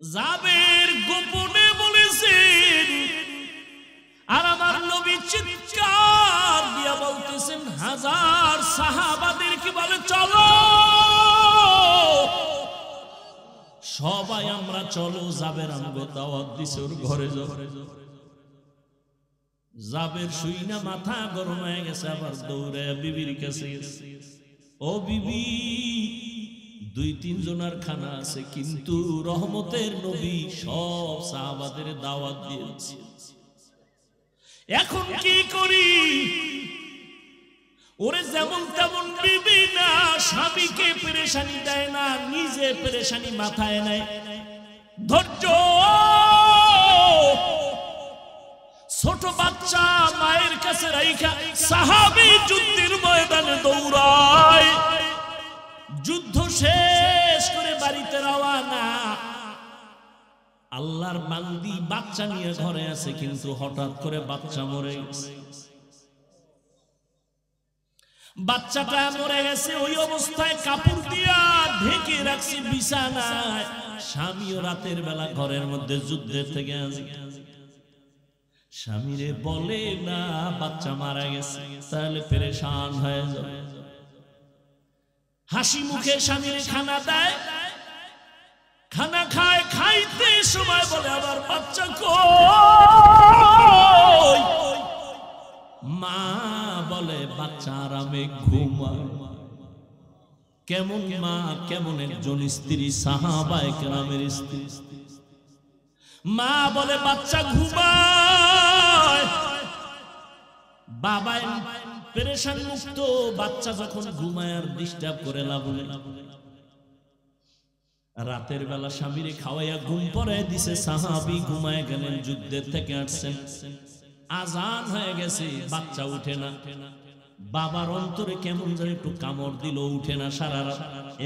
জাবের গোপনে বলেছেন, আর আমার নবী চিৎকার দিয়া বলতেছেন, হাজার সাহাবাদেরকে বলে চলো সবাই আমরা চলো। জাবের আমগো দাওয়াত দিছে ওর ঘরে যাও। জাবের শুই না মাথা গরম হয়ে গেছে, আবার দৌড়ে বিবির কাছে গেছে। ও বিবি, 2-3 জনের খানা আছে, কিন্তু রহমতের নবী সব সাহাবাদের দাওয়াত দিয়েছে, এখন কি করি? ওরে যেমন তেমন বিবি না, স্বামীকে পেরেশানি দেয় না, নিজে পেরেশানি মাথায় নেয়। ধৈর্য। ছোট বাচ্চা মায়ের কাছে রাইখা সাহাবী যুদ্ধের ময়দানে দৌড়ায়। যুদ্ধ শেষ করে বাড়িতে রওনা। আল্লাহর বান্দি বাচ্চা নিয়ে ঘরে আছে, কিন্তু হঠাৎ করে বাচ্চা মরে গেছে। বাচ্চাটা মরে গেছে, ওই অবস্থায় কাপড় দিয়া ঢেকে রাখছি বিছানায়। স্বামীও রাতের বেলা ঘরের মধ্যে যুদ্ধের থেকে আসে। স্বামীরে বলে না বাচ্চা মারা গেছে, তাহলে পেরেশান হয়ে যাবে। হাসি মুখে স্বামীরে খানা দেয়, খানা খায়, খাইতে সময় বলে আবার বাচ্চা কই? মা বলে বাচ্চা আরামে ঘুমায়। কেমন মা, কেমন একজন স্ত্রী, সাহাবায়ে কেরামের স্ত্রী। মা বলে বাচ্চা ঘুমায়। বাবা পেরেশান মুক্ত, বাচ্চা যখন ঘুমায় আর ডিস্টার্ব করে লাভ নেই। রাতের বেলা স্বামীরে খাওয়াইয়া ঘুম পড়ায় দিছে, সাহাবী ঘুমায় গেলেন, যুদ্ধের থেকে আসছেন। আজান হয়ে গেছে, বাচ্চা উঠে না। বাবার অন্তরে কেমন যেন একটু কামড় দিল, উঠে না সারা রাত।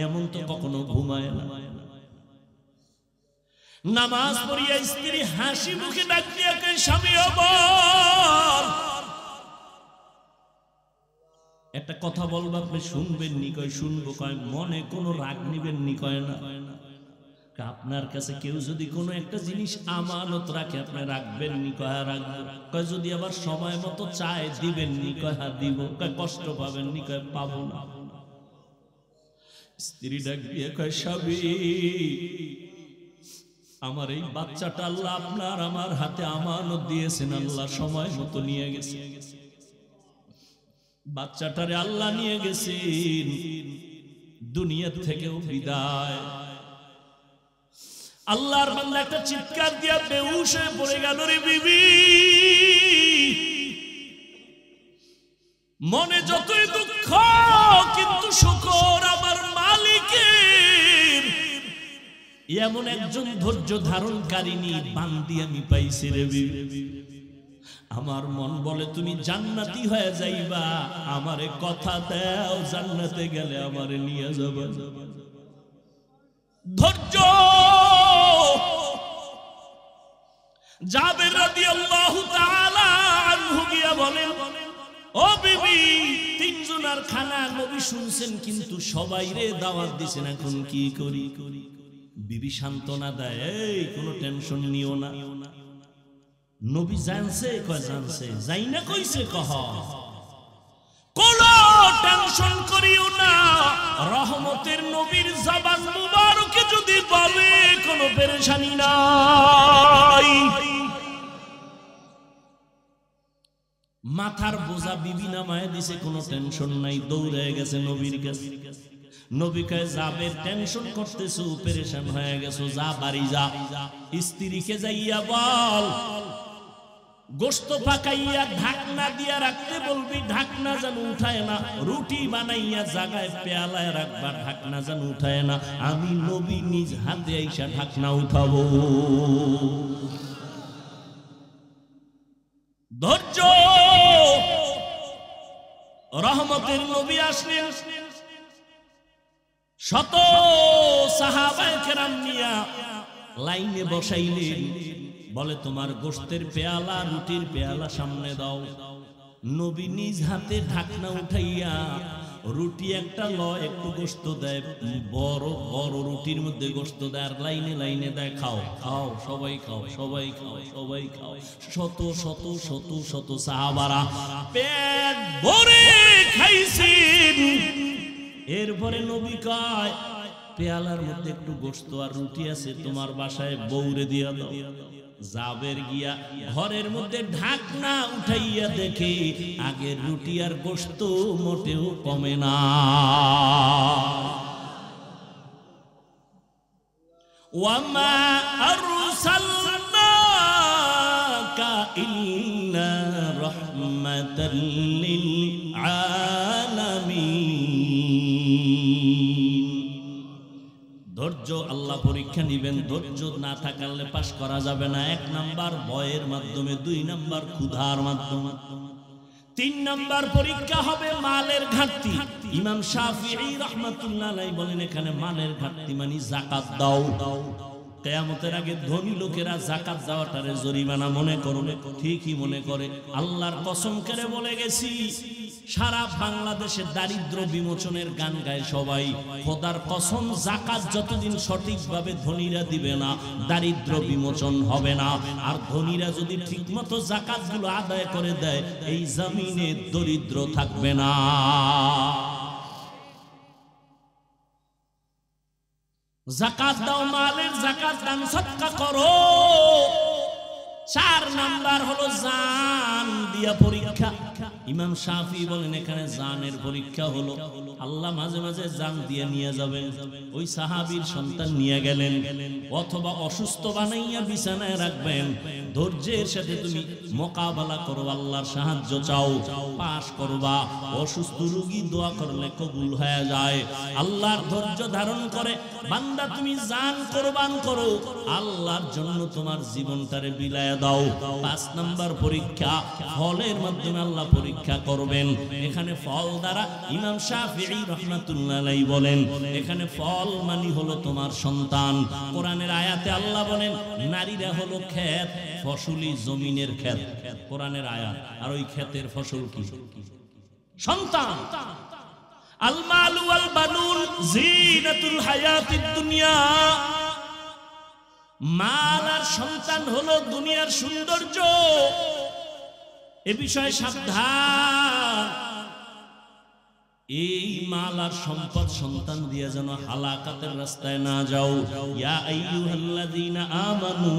এমন তো কখনো ঘুমায় না। নামাজ পড়িয়া স্ত্রী হাসি মুখে ডাক দিয়া কয়, স্বামী বল। একটা কথা বলবো, আপনি শুনবেন নি? কয় শুনবো। কয় মনে কোনো রাগ নিবেন নি? কয় না। আপনার কাছে কেউ যদি কোনো একটা জিনিস আমানত রাখে, আপনি রাখবেন নি? কয় রাখবো। কয় যদি আবার সময় মতো চায় দিবেন নি? কয় হ্যাঁ দিব। কয় কষ্ট পাবেন নি? কয় পাবো না। স্ত্রী ডাক দিয়ে কয়, স্বামী আমার এই বাচ্চাটা আল্লাহ আপনার আমার হাতে আমানত দিয়েছেন, আল্লাহ সময় মতো নিয়ে গেছে। বাচ্চাটারে আল্লাহ নিয়ে গেছেন, দুনিয়া থেকেও বিদায়। আল্লাহর বান্দা একটা চিৎকার দিয়া বেহুশ হয়ে পড়ে গেল। রে বিবি, মনে যতই দুঃখ, কিন্তু শুকর আমার মালিকের। এমন একজন ধৈর্য ধারণকারিনী বান্দি আমি পাইছি রে বিবি। আমার মন বলে তুমি জান্নাতি হয়ে যাইবা, আমারে কথা দাও, জান্নাতে গেলে আমারে নিয়ে যাবা। ধৈর্য। জাবের রাদিয়াল্লাহু তাআলা আনহু গিয়া বলেন, ও বিবি, 3 জনের খানা নবী শুনছেন, কিন্তু সবাই রে দাওয়াত দিছেন, এখন কি করি? বিবি সান্ত্বনা দেয়, এই কোনো টেনশন নিও না। নবী জানছে? কয় জানছে। যাই না কইছে? কহ কোনো টেনশন করিও না। রহমতের নবীর জবান মুবারকে যদি বলে, কোনো পেরেশানি নাই। মাথার বোঝা বিবি নামায় দিছে, কোনো টেনশন নাই। দৌড়ে গেছে নবীর কাছে। নবী কয়, জাবের টেনশন করতেছো, পেরেশান হয়ে গেছো, যা বাড়ি যা। স্ত্রীকে যাইয়া বল, গোশত পাকাইয়া ঢাকনা দিয়া রাখতে বলবি, ঢাকনা যেন উঠায় না। রুটি বানাইয়া জাগায় পেয়ালায় রাখবা, ঢাকনা যেন উঠায় না। আমি নবী নিজ হাতে আইসা ঢাকনা উঠাবো। ধৈর্য। রহমতের নবী আসলেন, শত সাহাবায়ে কেরাম নিয়া লাইনে বসাইলেন। বলে তোমার গোশতের পেয়ালা, রুটির পেয়ালা সামনে দাও। নবী নিজ হাতে ঢাকনা উঠাইয়া রুটি একটা লয়, একটু গোশত দেয়, বড় বড় রুটির মধ্যে গোশত দেয়, আর লাইনে লাইনে দেয়, খাও খাও সবাই খাও সবাই খাও সবাই খাও। শত শত শত শত সাহাবারা পেট ভরে খাইছেন। এরপরে নবী কয়, পেয়ালার মধ্যে একটু গোশত আর রুটি আছে, তোমার বাসায় বউরে দিয়া দাও। জাবের গিয়া ঘরের মধ্যে ঢাকনা উঠাইয়া দেখে আগের রুটি আর গোশত মোটেও কমে না। ওয়ামা আরসালনাকা ইল্লা রাহমাতাল লিল আলামিন। ধৈর্য আল্লাহ পরীক্ষা নিবেন, ধৈর্য না থাকলে পাস করা যাবে না। 1 নাম্বার ভয়ের মাধ্যমে, 2 নাম্বার ক্ষুধার মাধ্যমে, 3 নাম্বার পরীক্ষা হবে মালের ঘাটতি। ইমাম শাফিঈ রাহমাতুল্লাহ আলাইহি বলেন, এখানে মালের ঘাটতি মানে যাকাত দাও। কিয়ামতের আগে ধনী লোকেরা যাকাত দেওয়াটারে জরিমানা মনে করে, ঠিকই মনে করে। আল্লাহর কসম করে বলে গেছি, সারা বাংলাদেশে দারিদ্র বিমোচনের গান গায় সবাই। খোদার কসম, যাকাত যতদিন সঠিকভাবে ধনীরা দিবে না, দারিদ্র বিমোচন হবে না। আর ধনীরা যদি ঠিকমতো যাকাতগুলো আদায় করে দেয়, এই জমিনে দরিদ্র থাকবে না। যাকাত দাও, মালের যাকাত দান সদকা করো। 4 নাম্বার হলো জান দিয়া পরীক্ষা। ইমাম শাফি বলেন, এখানে জানের পরীক্ষা হলো, আল্লাহ মাঝে মাঝে জান দিয়ে নিয়ে যাবেন। ওই সাহাবীর সন্তান নিয়ে গেলেন, অথবা অসুস্থ বানাইয়া বিছানায় রাখবেন। ধৈর্যের সাথে তুমি মোকাবেলা করো, আল্লাহর সাহায্য চাও, পাশ করবা। অসুস্থ রোগী দোয়া করলে কবুল হয়ে যায়। আল্লাহর ধৈর্য ধারণ করে বান্দা তুমি জান কোরবান করো, আল্লাহর জন্য তোমার জীবনটারে বিলায় দাও। 5 নাম্বার পরীক্ষা, ফলের মাধ্যমে আল্লাহ পরীক্ষা করবেন। এখানে ফল দ্বারা ইমাম শাফিঈ রাহমাতুল্লাহ আলাইহি বলেন, এখানে ফল মানে হলো তোমার সন্তান। কোরআনের আয়াতে আল্লাহ বলেন, নারীরা হলো ক্ষেত, ফসলি জমিনের ক্ষেত। কোরআনের আয়াত, আর ওই ক্ষেতের ফসল কি? সন্তান। আল মালু ওয়াল বানুন জিনাতুল হায়াতিদ দুনিয়া। মাল আর সন্তান হলো দুনিয়ার সৌন্দর্য। এ বিষয়ে সাবধান। এই মাল আর সম্পদ সন্তান দিয়ে যেন হালাকাতের রাস্তায় না যাও। ইয়া আইয়ুহাল্লাযীনা আমানু,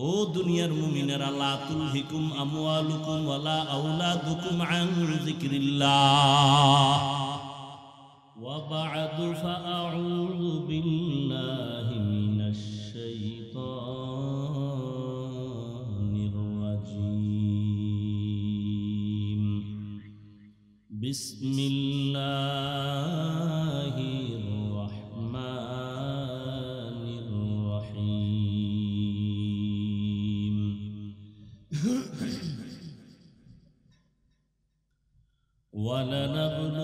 ও দুনিয়ার মুমিনেরা, লা তুলহিকুম আমওয়ালুকুম ওয়ালা আওলাদুকুম আন যিকরিল্লাহ। ওয়া বা'দু ফাআউযু বিল্লাহি মিনাশ শাইতানির রাজীম। বিসমিল্লাহির রাহমানির রাহিম।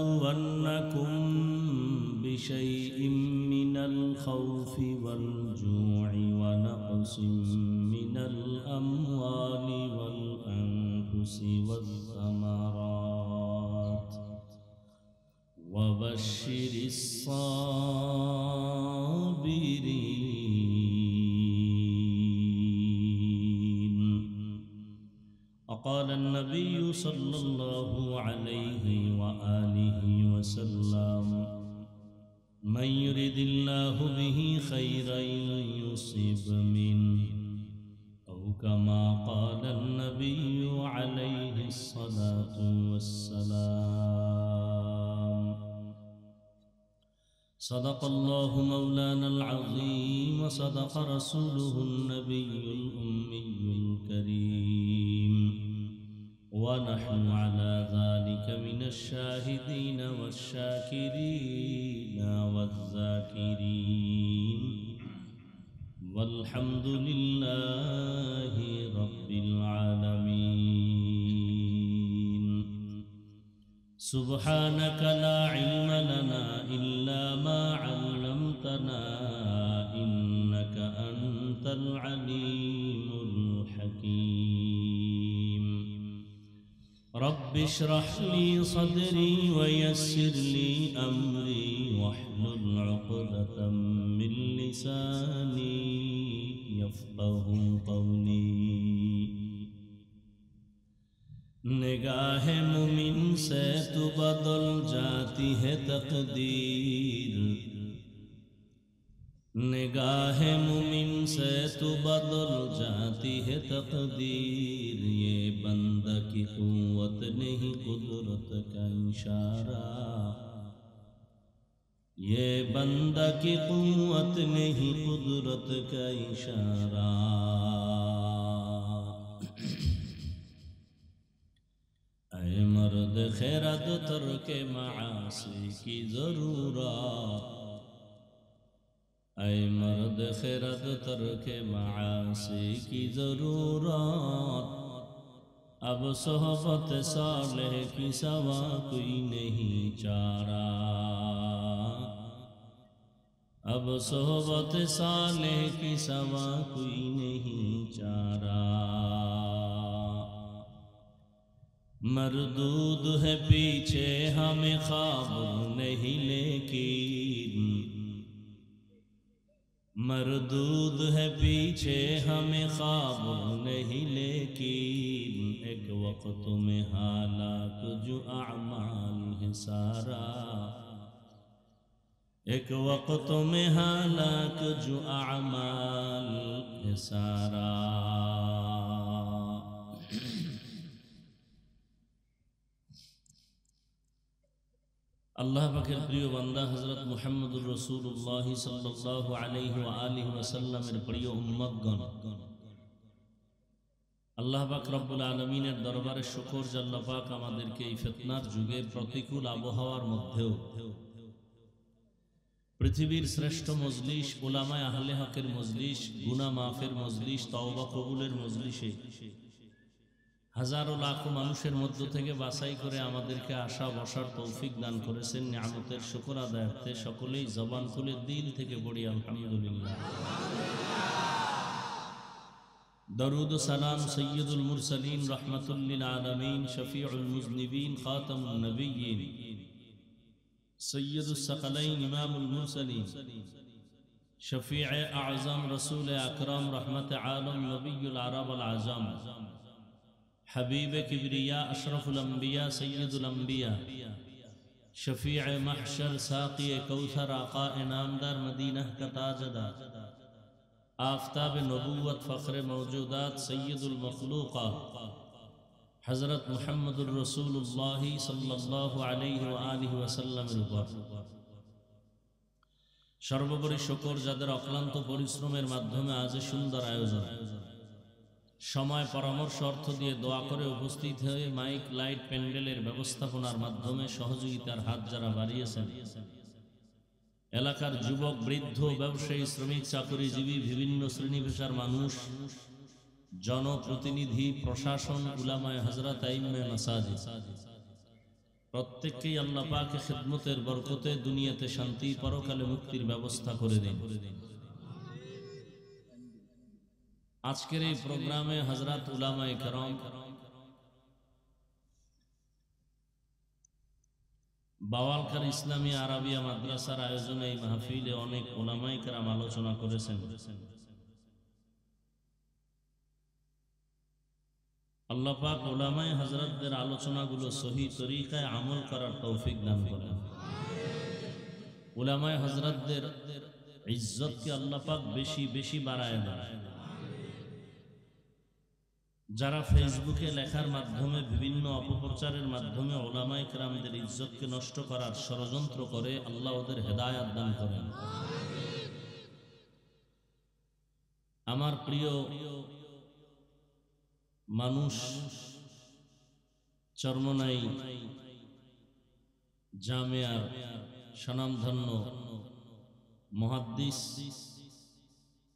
وَلَنَبْلُوَنَّكُمْ بِشَيْءٍ مِّنَ الْخَوْفِ وَالْجُوعِ وَنَقْصٍ مِّنَ الْأَمْوَالِ وَالْأَنفُسِ وَالثَّمَرَاتِ وَبَشِّرِ الصَّابِرِينَ. وقال النبي صلى الله عليه وآله وسلم: من يرد الله به خيرا يصب منه، أو كما قال النبي عليه الصلاة والسلام. صدق الله مولانا العظيم، وصدق رسوله النبي الأمي الكريم، ونحن على ذلك من الشاهدين والشاكرين والذاكرين، والحمد لله رب العالمين. سبحانك لا علم لنا إلا ما علمتنا، إنك أنت العليم الحكيم. رب اشرح لي صدري ويسر لي أمري واحلل عقدة من لساني يفقه قولي निगाह मुमिन से तो बदल जाती है तकदीर निगाह मुमिन से तो बदल जाती है तकदीर ये बंदा की कुव्वत नहीं कुदरत का इशारा ये बंदा की कुव्वत नहीं कुदरत का इशारा ऐ मर्द खैरत तर्के मासी की जरूरत ऐ मर्द खैरत तर्के मासी की जरूरत अब सोहबत सालेह की सवा कोई नहीं चारा अब सोहबत सालेह की सवा कोई नहीं चारा मरदूद है पीछे हमें ख्वाब नहीं लेकिन मरदूद है पीछे हमें ख्वाब नहीं लेकिन एक वक्त में हालात जो अमाल है सारा एक वक्त में हालात जो अमाल है सारा अल्लाह पाकेर प्रिय बंदा हजरत मुहम्मदुर रसूलुल्लाह सल्लल्लाहु अलैहि व आलिहि वसल्लमेर प्रिय उम्मतगण अल्लाह पाक रब्बुल आलमीनेर दरबारे शुक्र जे अल्लाह पाक आमादेरके এই ফিতনার যুগে প্রতিকূল আবহাওয়ার মধ্যেও পৃথিবীর শ্রেষ্ঠ মজলিস উলামায়ে আহলে হকের মজলিস গুনাহ মাফের মজলিস তওবা কবুলের মজলিসে হাজারো লাখো মানুষের মধ্য থেকে বাছাই করে আমাদেরকে আশা বসার তৌফিক দান করেছেন নিয়ামতের শুকর আদায়ার্থে সকলেই জবান খুলে দিল থেকে পড়ি আলহামদুলিল্লাহ দরুদ ও সালাম সৈয়দুল মুরসালিন রাহমাতুল লিল আলামিন শফিউল মুজনিবিন খাতামুন নবিয়্যিন সৈয়দুস সাকালাইন ইমামুল মুরসালিন শফিউ আযম রাসূল আকরাম রহমত আলম নবিয়ুল আরব আল আযম हबीब किबरिया अशरफुल अंबिया सैयदुल अंबिया शफीअ महशर साक़ी कौसर आका इनामदार मदीना का ताजदार आफताब नबूवत फ़ख्र मौजूदात सैयदुल मखलूक़ात हज़रत मुहम्मदुर रसूलुल्लाह सल्लल्लाहु अलैहि व आलिहि वसल्लमेर उपर सर्वोपरि शुक्र जादेर अक्लान्त परिश्रमेर माध्यमे आज सुंदर आयोजन समय परामर्श अर्थ दिए दोया करे उपस्थित हয়ে माइक लाइट প্যান্ডেলের ব্যবস্থাপনার মাধ্যমে সহযোগিতার হাত যারা বাড়িয়েছেন এলাকার যুবক বৃদ্ধ ব্যবসায়ী শ্রমিক চাকরিজীবী বিভিন্ন শ্রেণী পেশার মানুষ জনপ্রতিনিধি প্রশাসন উলামায়ে হযরত আইম্মে মাসাজিদ প্রত্যেককেই আল্লাহ পাকের খিদমতের বরকতে দুনিয়াতে শান্তি পরকালে মুক্তির ব্যবস্থা করে দেন আজকের এই প্রোগ্রামে হযরত উলামায়ে কেরাম বাওয়ালকার ইসলামী আরাবিয়া মাদ্রাসার আয়োজনে এই মাহফিলে অনেক উলামায়ে কেরাম আলোচনা করেছেন আল্লাহ পাক উলামায়ে হযরতদের আলোচনাগুলো সহি তরিকায় আমল করার তৌফিক দান করেন উলামায়ে হযরতদের ইজ্জতকে আল্লাহ পাক বেশি বেশি বাড়ায় দেন যারা ফেসবুকে লেখার মাধ্যমে বিভিন্ন অপপ্রচারের মাধ্যমে উলামায়ে কেরামদের ইজ্জতকে নষ্ট করার ষড়যন্ত্র করে আল্লাহ ওদের হেদায়েত দান করেন আমার প্রিয় মানুষ চরমনাই জামিয়ার স্বনামধন্য মুহাদ্দিস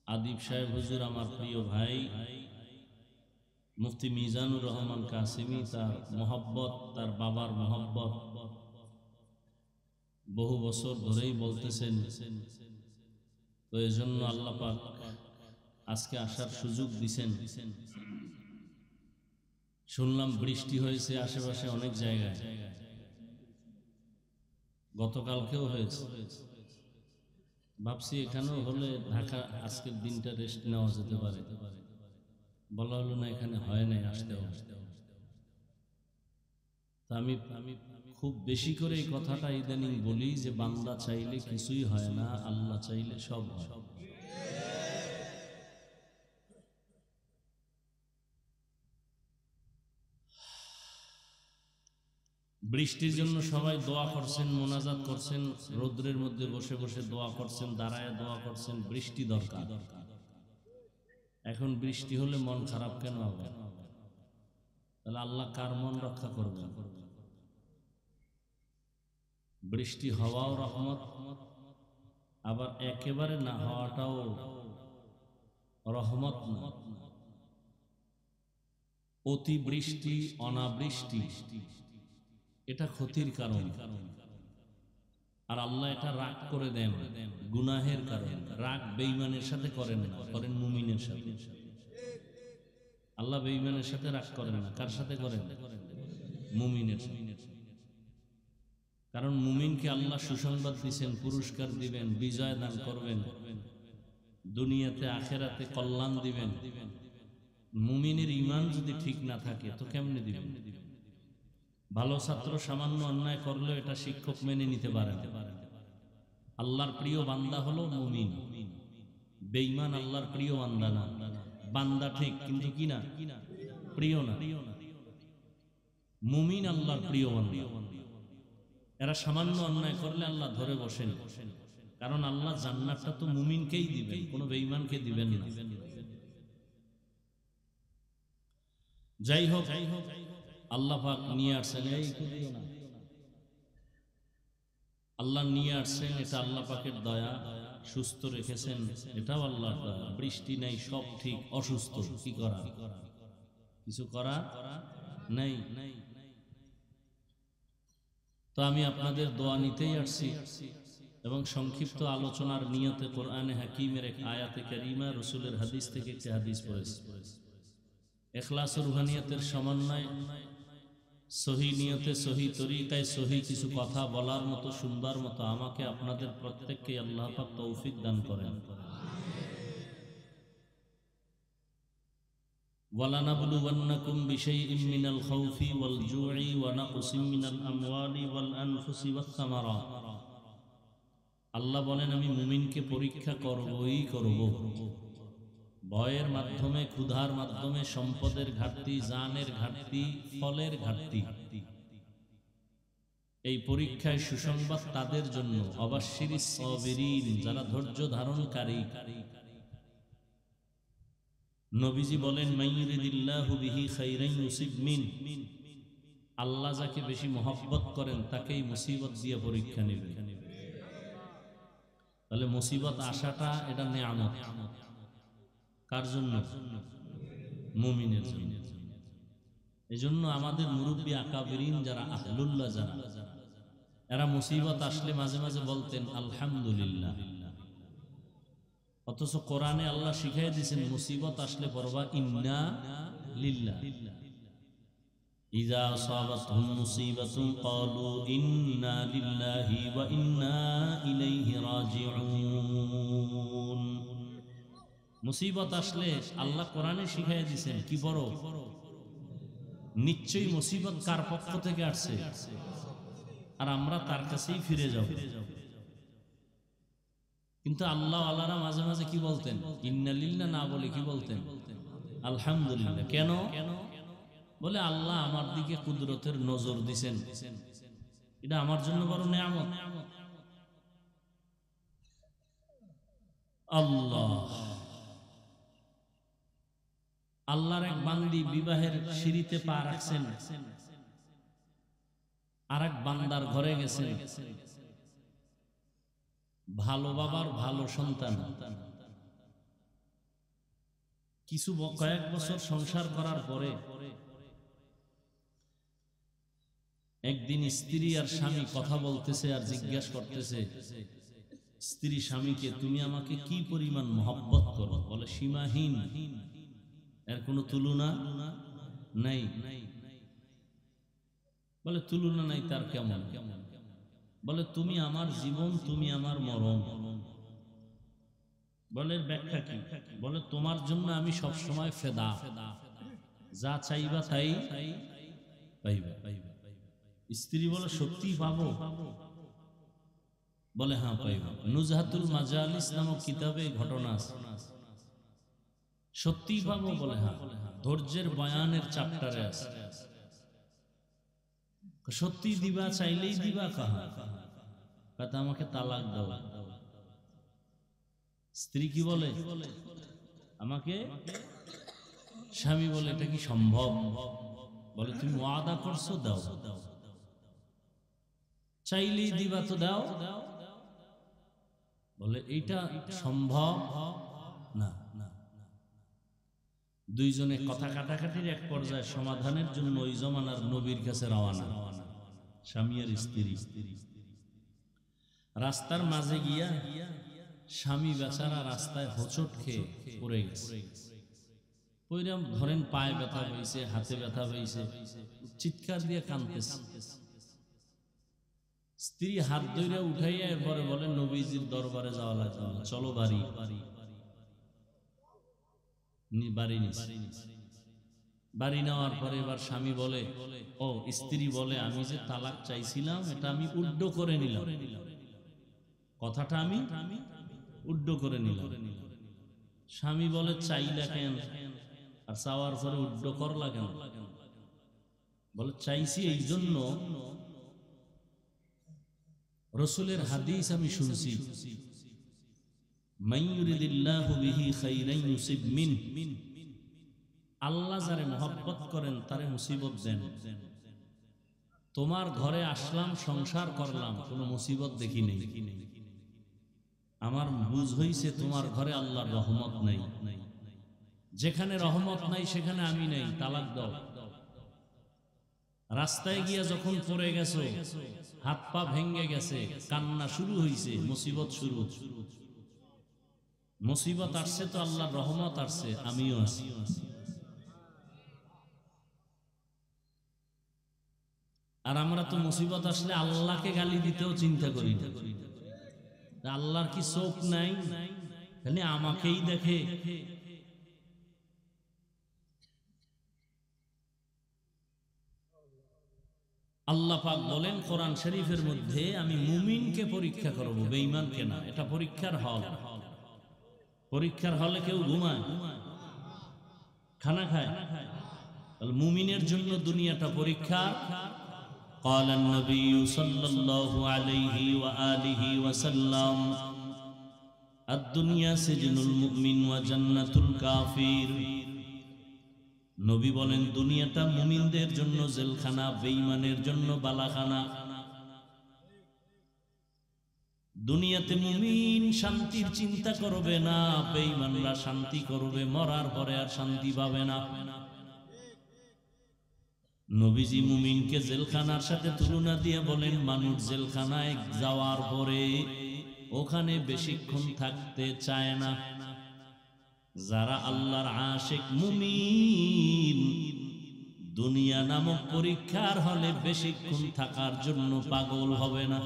আদিব সাহেব হুজুর আমার প্রিয় ভাই মুফতি মিজানুর রহমান কাসিমি তার মোহব্বত তার বাবার মোহব্বত বহু বছর ধরেই বলতেছেন তো এজন্য আল্লাহ পাক আজকে আসার সুযোগ দিবেন শুনলাম বৃষ্টি হয়েছে আশেপাশে অনেক জায়গায়, গতকালকেও হয়েছে। ভাবছি এখানেও হলে ঢাকা আজকের দিনটা রেস্ট নেওয়া যেতে পারে, বলা হলো না এখানে হয় নাই, আসতে হবে। আমি খুব বেশি করে এই কথাটা ইদানিং বলি যে বান্দা চাইলে কিছুই হয় না, আল্লাহ চাইলে সব হয়। বৃষ্টির জন্য সবাই দোয়া করছেন, মোনাজাত করছেন, রৌদ্রের মধ্যে বসে বসে দোয়া করছেন, দাঁড়ায় দোয়া করছেন। বৃষ্টি দরকার। এখন বৃষ্টি হলে মন খারাপ কেন হবে? তাহলে আল্লাহ কার মন রক্ষা করবেন? বৃষ্টি হওয়াও রহমত, আবার একেবারে না হওয়াটাও রহমত না। অতিবৃষ্টি, অনাবৃষ্টি এটা ক্ষতির কারণ, আর আল্লাহ এটা রাগ করে দেন গুনাহের কারণ। রাগ বেঈমানের সাথে করেন না, করেন মুমিনের সাথে। আল্লাহ বেঈমানের সাথে রাগ করেন না, কার সাথে করেন? মুমিনের সাথে। কারণ মুমিনকে আল্লাহ সুসংবাদ দিবেন, পুরস্কার দিবেন, বিজয় দান করবেন, দুনিয়াতে আখেরাতে কল্যাণ দিবেন। মুমিনের ঈমান যদি ঠিক না থাকে তো কেমনে দিবেন? ভালো ছাত্র সামান্য অন্যায় করলেও এটা শিক্ষক মেনে নিতে পারে না। আল্লাহর প্রিয় বান্দা হলো মুমিন, বেঈমান আল্লাহর প্রিয় বান্দা না। বান্দা ঠিক কিন্তু কি না, প্রিয় না। মুমিন আল্লাহর প্রিয় বান্দা। এরা সামান্য অন্যায় করলে আল্লাহ ধরে বসেন, কারণ আল্লাহ জান্নাতটা তো মুমিনকেই দিবেন, কোনো বেঈমানকে দিবেন না। যাই হোক, আল্লাহ পাক নিয়ে আসছেন, আল্লাহ নিয়ে আসছেন, এটা আল্লাহ পাকের দয়া। সুস্থ রেখেছেন, এটাও আল্লাহর দয়া। বৃষ্টি নেই, সব ঠিক, অসুস্থ, কি করা? কিছু করা নাই। তো আমি আপনাদের দোয়া নিতেই আসছি এবং সংক্ষিপ্ত আলোচনার নিয়তে কোরআনে হাকিমের এক আয়াতে কারিমা, রাসূলের হাদিস থেকে একটি হাদিস পড়েছি। ইখলাস ও রুহানিয়তের সমন্বয়, সহি নিয়তে, সহি তরিকায়, সহি কিছু কথা বলার মতো, সুন্দর মতো আমাকে আপনাদের প্রত্যেককে আল্লাহ পাক তৌফিক দান করেন। وَلَنَبْلُوَنَّكُمْ بِشَيْءٍ مِّنَ الْخَوْفِ وَالْجُوعِ وَنَقْصٍ مِّنَ الْأَمْوَالِ وَالْأَنفُسِ وَالثَّمَرَاتِ। আল্লাহ বলেন আমি মুমিনকে পরীক্ষা করবই করব। ভয়ের মাধ্যমে, ক্ষুধার মাধ্যমে, সম্পদের ঘাটতি, জানের ঘাটতি, ফলের ঘাটতি। এই পরীক্ষায় সুসংবাদ তাদের জন্য, অবাশশিরিস সাবিরিন, যারা ধৈর্য ধারণকারী। নবীজি বলেন মাইয়ুরিদিল্লাহু বিহি খাইরান ইউসিব মিন, আল্লাহ যাকে বেশি মহব্বত করেন তাকেই মুসিবত দিয়ে পরীক্ষা নেবেন। তাহলে মুসিবত আসাটা এটা নেয়ামত। কার জন্য? মুমিনের জন্য। এজন্য আমাদের মুরব্বী আকাবিরিন যারা, আহলুল্লাহ যারা, এরা মুসিবত আসলে মাঝে মাঝে বলতেন আলহামদুলিল্লাহ। অথচ কোরআনে আল্লাহ শিখাই দিয়েছেন মুসিবত আসলে পড়বা ইন্না লিল্লাহ। ইযা আসাবাতহুম মুসিবাতুন ক্বালু ইন্না লিল্লাহি ওয়া ইন্না ইলাইহি রাজিউন। মুসিবত আসলে আল্লাহ কোরআনে শিখাই দিয়েছেন কি বড়, নিশ্চয়ই মুসিবত কার পক্ষ থেকে আসছে, আর আমরা তার কাছেই ফিরে যাব। কিন্তু আল্লাহ আল্লাহরা মাঝে মাঝে কি বলতেন? ইন্না লিল্লাহ না বলে কি বলতেন? আলহামদুলিল্লাহ। কেন? বলে আল্লাহ আমার দিকে কুদরতের নজর দিছেন, এটা আমার জন্য বড় নেয়ামত। আল্লাহ, আল্লাহর এক বান্দি বিবাহের সিঁড়িতে পা রাখছেন, আর এক বান্দার ঘরে গেছেন, ভালো বাবার ভালো সন্তান। কিছু কয়েক বছর সংসার করার পরে একদিন স্ত্রী আর স্বামী কথা বলতেছে আর জিজ্ঞাসা করতেছে স্ত্রী স্বামীকে, তুমি আমাকে কি পরিমাণ মহব্বত করো? বলে সীমাহীন, এর কোনো তুলনা নাই। বলে তুলনা নাই তার কেমন? বলে তুমি আমার জীবন, তুমি আমার মরণ। বলে ব্যাখ্যা কি? বলে তোমার জন্য আমি সব সময় ফেদা, যা চাইবা তাই পাইবা। স্ত্রী বলে সত্যি পাবো? বলে হ্যাঁ পাইবা। নুজহাতুল মাজালিস নামক কিতাবে ঘটনা আছে। সত্যি পাবো? বলে হ্যাঁ। ধৈর্যের বয়ানের চ্যাপ্টারে আছে। সত্যি দিবা, চাইলেই দিবা? কাহা কথা আমাকে তালাক দাও। স্ত্রী কি বলে? আমাকে। স্বামী বলে এটা কি সম্ভব? বলে তুমি ওয়াদা করছো, দাও। চাইলেই দিবা তো দাও। বলে এইটা সম্ভব না। দুইজনে কথা কাটাকাটির এক পর্যায়ে সমাধানের জন্য ওই জমানার নবীর কাছে রওনা, স্বামী আর স্ত্রী। রাস্তার মাঝে গিয়া স্বামী বেচারা রাস্তায় হোঁচট খেয়ে পড়ে গেছে। ওইরকম ধরেন পায়ে ব্যথা হয়েছে, হাতে ব্যথা হয়েছে, চিৎকার দিয়ে কাঁদতেছে। স্ত্রী হাত ধরে উঠাইয়া এরপরে বলে নবীজির দরবারে যাওয়া লাগবে, চলো বাড়ি। বাড়ি নেওয়ার পরে এবার স্বামী বলে, ও স্ত্রী বলে আমি যে তালাক চাইছিলাম এটা আমি উড্ড করে নিলাম, কথাটা আমি উড্ড করে নিলাম। স্বামী বলে চাইলা কেন আর চাওয়ার পরে উড্ড করলা কেন? বলে চাইছি এই জন্য, রসুলের হাদিস আমি শুনছি, আল্লাহ যারে মহব্বত করেন তারে মুসিবত দেন। তোমার ঘরে আসলাম, সংসার করলাম, কোনো মুসিবত দেখি নেই। আমার বুঝ হইছে তোমার ঘরে আল্লাহর রহমত নাই। যেখানে রহমত নাই সেখানে আমি নেই, তালাক দাও। রাস্তায় গিয়া যখন পড়ে গেছো, হাত পা ভেঙ্গে গেছে, কান্না শুরু হইছে, মুসিবত শুরু। মুসিবত আসছে তো আল্লাহর রহমত আসছে, আমিও আছি। আর আমরা তো মুসিবত আসলে আল্লাহকে গালি দিতেও চিন্তা করি, আল্লাহর কি চোখ নাই, খালি আমাকেই দেখে। আল্লাহ পাক বলেন কোরআন শরীফের মধ্যে, আমি মুমিনকে পরীক্ষা করব, বেঈমানকে না। এটা পরীক্ষার হল। পরীক্ষার হলে কেউ ঘুমায়, খানা খায়। মুমিনের জন্য দুনিয়াটা পরীক্ষা। قال النبي صلى الله عليه وآله وسلم الدنيا سجن المؤمن وجنة الكافر। নবী বলেন দুনিয়াটা মুমিনদের জন্য জেলখানা, বেঈমানের জন্য বালাখানা। দুনিয়াতে মুমিন শান্তির চিন্তা করবে না, বেঈমানরা শান্তি করবে, মরার পরে আর শান্তি পাবে না। নবীজি মুমিনকে জেলখানার সাথে তুলনা দিয়ে বলেন, মানুষ জেলখানায় যাওয়ার পরে ওখানে বেশিক্ষণ থাকতে চায় না। যারা আল্লাহর আশিক মুমিন দুনিয়া নামক পরীক্ষার হলে বেশিক্ষণ থাকার জন্য পাগল হবে না।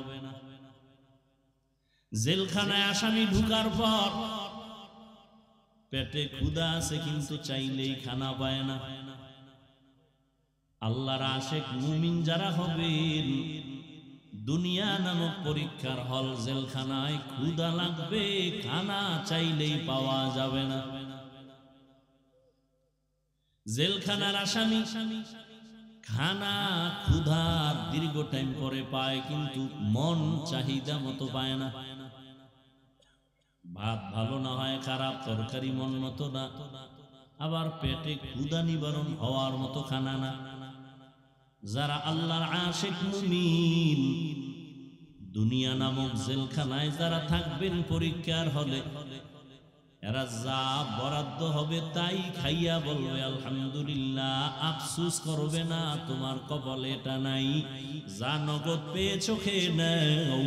জেলখানায় আসামি ঢুকার পর পেটে ক্ষুধা আছে কিন্তু চাইলেই খানা পায় না। আল্লাহর আশিক মুমিন যারা হবেন, দুনিয়া নামক পরীক্ষার হল জেলখানায়, ক্ষুধা লাগবে, খানা চাইলেই পাওয়া যাবে না। জেলখানার আসামি খানা ক্ষুধা দীর্ঘ টাইম পরে পায়, কিন্তু মন চাহিদা মতো পায় না। ভাত ভালো না হয় খারাপ, তরকারি মন মতো না, আবার পেটে ক্ষুধা নিবারণ হওয়ার মতো খানা না। যারা আল্লাহর আশিক মুমিন দুনিয়া নামক জেলখানায় যারা থাকবেন পরীক্ষার হলে, এরা যা বরাদ্দ হবে তাই খাইয়া বলবে আলহামদুলিল্লাহ, আফসোস করবে না তোমার কপালে এটা নাই। যা নগদ পেয়েছো খেয়ে নাও,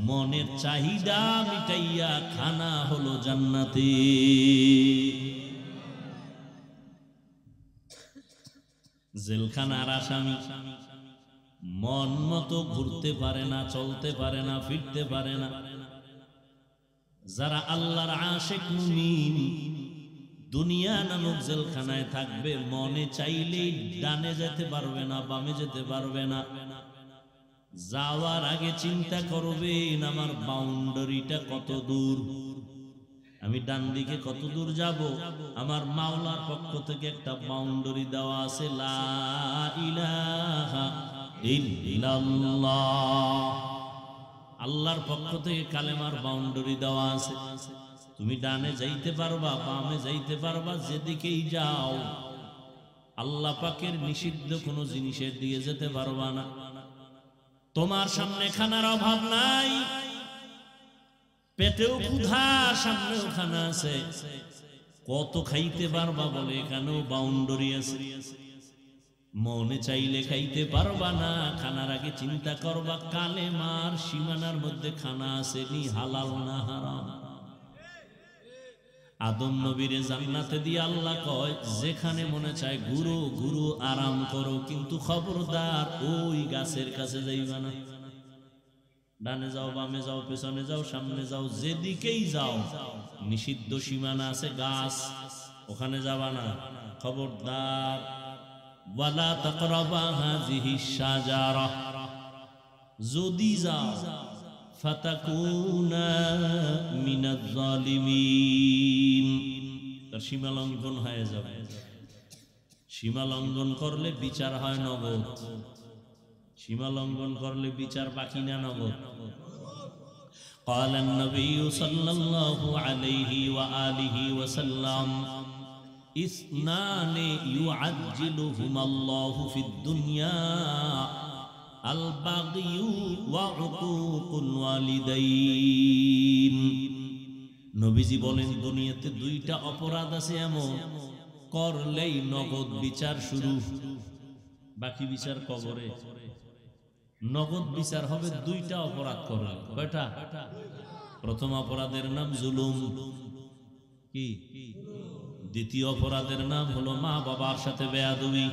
মনের চাহিদা মিটাইয়া খানা হলো জান্নাতে। জেলখানার আসামি, মন মতো ঘুরতে পারে না, চলতে পারে না, ফিরতে পারে না। যারা আল্লাহর আশিক মুমিন দুনিয়া নামক জেলখানায় থাকবে, মনে চাইলেই ডানে যেতে পারবে না, বামে যেতে পারবে না। যাওয়ার আগে চিন্তা করবেন আমার বাউন্ডারিটা কত দূর, আমি ডান দিকে কত দূর যাব। আমার মাওলার পক্ষ থেকে একটা বাউন্ডারি দেওয়া আছে, লা ইলাহা ইল্লাল্লাহ। আল্লাহর পক্ষ থেকে কালেমার বাউন্ডারি দেওয়া আছে। তুমি ডানে যাইতে পারবা, বামে যাইতে পারবা, যেদিকেই যাও আল্লাহ পাকের নিষিদ্ধ কোনো জিনিসের দিয়ে যেতে পারবা না। তোমার সামনে খানার অভাব নাই, পেটেও ক্ষুধা, সামনেও খানা আছে, কত খাইতে পারবা বলে এখানেও বাউন্ডারি আছে। মনে চাইলে খাইতে পারবা না, খানার আগে চিন্তা করবা কালেমার সীমানার মধ্যে খানা আছে নি, হালাল না হারাম। আদম নবীরে জান্নাতে দিয়ে আল্লাহ কয় যেখানে মনে চায় ঘুরো ঘুরো, আরাম করো, কিন্তু খবরদার ওই গাছের কাছে যাইবা না। ডানে যাও, বামে যাও, পেছনে যাও, সামনে যাও, যেদিকেই যাও নিষিদ্ধ সীমানা আছে, গাছ, ওখানে যাবা না, খবরদার। ওয়ালা তাকরাবা হাযিহিশ শাজারা, যদি যাও ফাতাকুনা মিনাজ জালিমিন, তার সীমা লঙ্ঘন হয়ে যাবে। সীমা লঙ্ঘন করলে বিচার হয় নগদ, সীমা লঙ্ঘন করলে বিচার বাকি না নগদ। قال النبي صلى الله عليه وآله وسلم اثنان يعجلهما الله في الدنيا البغي وعقوق الوالدين। নবীজি বলেন দুনিয়াতে দুইটা অপরাধ আছে এমন, করলেই নগদ বিচার শুরু, বাকি বিচার কবরে। নগদ বিচার হবে দুইটা অপরাধ করলে। কয়টা? প্রথম অপরাধের নাম জুলুম, কি? দ্বিতীয় অপরাধের নাম হলো মা বাবার সাথে বেয়াদবি।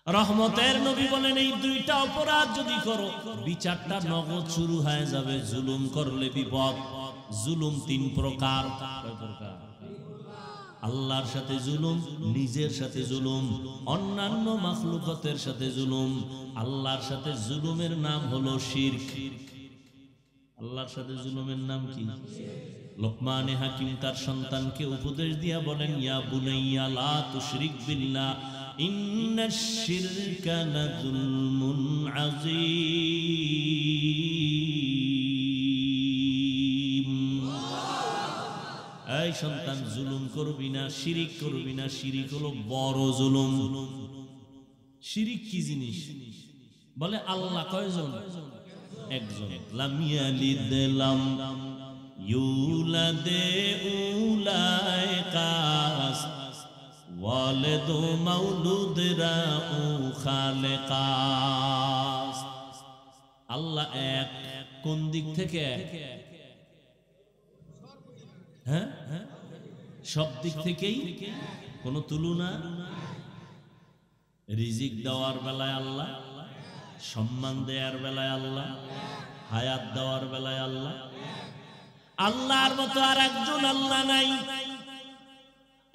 রহমতের নবী বলেন এই দুইটা অপরাধ যদি করো বিচারটা নগদ শুরু হয়ে যাবে। জুলুম করলে বিপদ। জুলুম তিন প্রকার। আল্লাহর সাথে জুলুম, নিজের সাথে জুলুম, অন্যান্য মাখলুকাতের সাথে জুলুম। আল্লাহর সাথে জুলুমের নাম হলো শিরক। আল্লাহর সাথে জুলুমের নাম কি? লোকমানে হাকিম তার সন্তানকে উপদেশ দিয়া বলেন, ইয়া বুনাইয়া লা তুশরিক বিল্লাহ ইন্নাশ শিরকা লাযুলমুন আযীম। এই সন্তান, জুলুম করবি না, শিরিক করবি না। শিরিক হলো বড় জুলুম। শিরিক কি জিনিস? বলে আল্লাহ কয়জন? একজন। লাম ইয়ালিদ লাম ইউলাদে উলাইকাস ওয়ালিদু মাউলুদরা ও খালেকাস। আল্লাহ এক। কোন দিক থেকে এক? হ্যাঁ, সব দিক থেকেই, কোনো তুলনা। রিজিক দেওয়ার বেলায় আল্লাহ, সম্মান দেওয়ার বেলায় আল্লাহ, হায়াত দেওয়ার বেলায় আল্লাহ। আল্লাহর মতো আর একজন আল্লাহ নাই।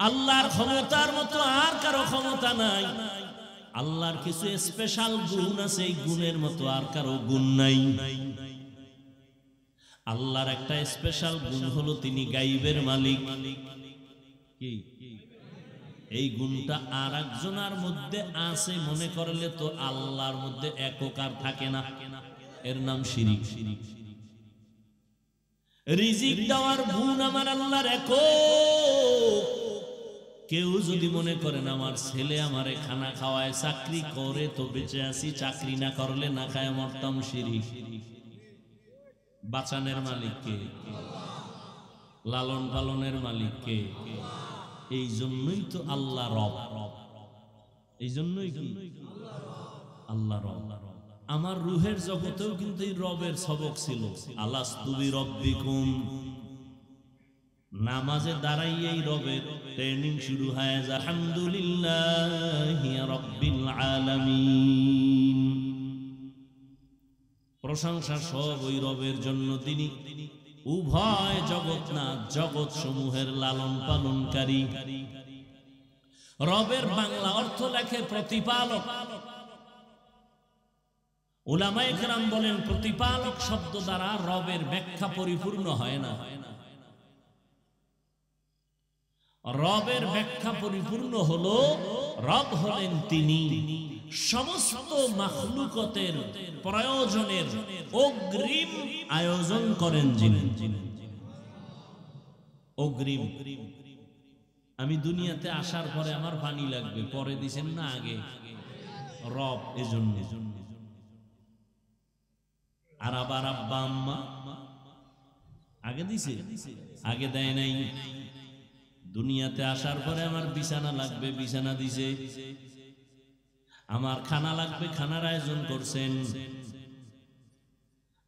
আল্লাহর ক্ষমতার মতো আর কারো ক্ষমতা নাই। আল্লাহর কিছু স্পেশাল গুণ আছে, এই গুণের মতো আর কারো গুণ নাই। আল্লাহর একটা স্পেশাল গুণ হলো তিনি গাইবের মালিক। কি? এই গুণটা আর একজনের মধ্যে আছে মনে করলে তো আল্লাহর মধ্যে এককার থাকে না, এর নাম শিরিক। রিজিক দেওয়ার গুণ আমার আল্লাহর একক। কেউ যদি মনে করেন আমার ছেলে আমারে খানা খাওয়ায়, চাকরি করে তো বেঁচে আছি, চাকরি না করলে না খায় মরতাম, শিরিক। বাঁচানের মালিক কে? লালন পালনের মালিক কে? এই জন্যই তো আল্লাহ রব। এই জন্যই কি আল্লাহ রব। আমার রুহের জগতেও কিন্তু এই রবের সবক ছিল। আলাস্তু বিরব্বিকুম, নামাজে দাঁড়াইয়েই রবের ট্রেনিং শুরু হয়। আলহামদুলিল্লাহি রাব্বিল আলামিন, প্রশংসা সব ওই রবের জন্য, তিনি উভয় জগৎনাথ, জগৎ সমূহের লালন পালনকারী। রবের বাংলা অর্থ লেখে প্রতিপালক। উলামায়ে কেরাম বলেন প্রতিপালক শব্দ দ্বারা রবের ব্যাখ্যা পরিপূর্ণ হয় না। রবের ব্যাখ্যা পরিপূর্ণ হলো রব হলেন তিনি সমস্ত মাখলুকতের প্রয়োজনের অগ্রিম আয়োজন করেন যিনি। অগ্রিম, আমি দুনিয়াতে আসার পরে আমার পানি লাগবে, পরে দিছেন না আগে? রব এজন্য। আর আবার আব্বা আম্মা আগে দিছে? আগে দেয় নাই। দুনিয়াতে আসার পরে আমার বিছানা লাগবে, বিছানা দিছে। আমার খানা লাগবে, খানার আয়োজন করছেন।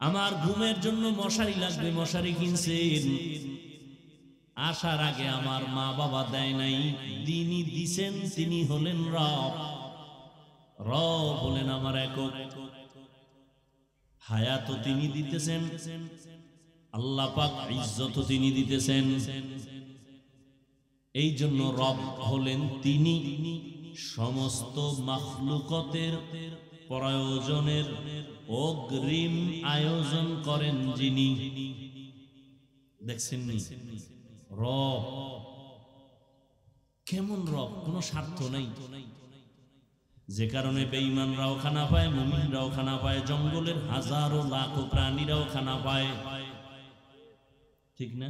আমার ঘুমের জন্য মশারি লাগবে, মশারি কিনছেন। আসার আগে আমার মা বাবা দেয় নাই, তিনি দিছেন। তিনি হলেন রব। রব হলেন আমার একক। হায়াত তিনি দিতেছেন, আল্লাহ পাক ইজ্জত তিনি দিতেছেন। এই জন্য রব হলেন তিনি সমস্ত মাখলুকতের প্রয়োজনের অগ্রিম আয়োজন করেন যিনি। দেখছেন নি রব কেমন রব? কোন স্বার্থ নাই, যে কারণে বেঈমানরাও খানা পায়, মুমিনরাও খানা পায়, জঙ্গলের হাজারো লাখো প্রাণীরাও খানা পায়। ঠিক না?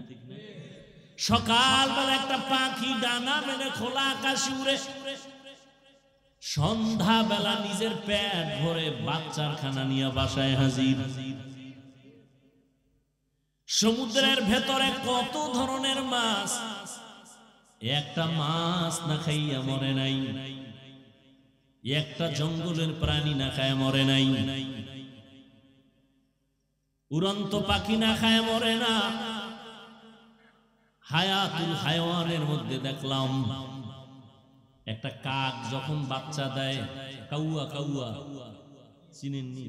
সকালবেলা একটা পাখি ডানা মেলে খোলা আকাশে উড়ে, সন্ধ্যা বেলা নিজের পেট ভরে বাচ্চার খানা নিয়ে বাসায় হাজির। সমুদ্রের ভেতরে কত ধরনের মাছ, একটা মাছ না খাইয়া মরে নাই, একটা জঙ্গলের প্রাণী না খায় মরে নাই, উড়ন্ত পাখি না খায় মরে না। হায়াতুল হায়াওয়ানের মধ্যে দেখলাম একটা কাক যখন বাচ্চা দেয়, কাউয়া কাউয়া চিনেননি?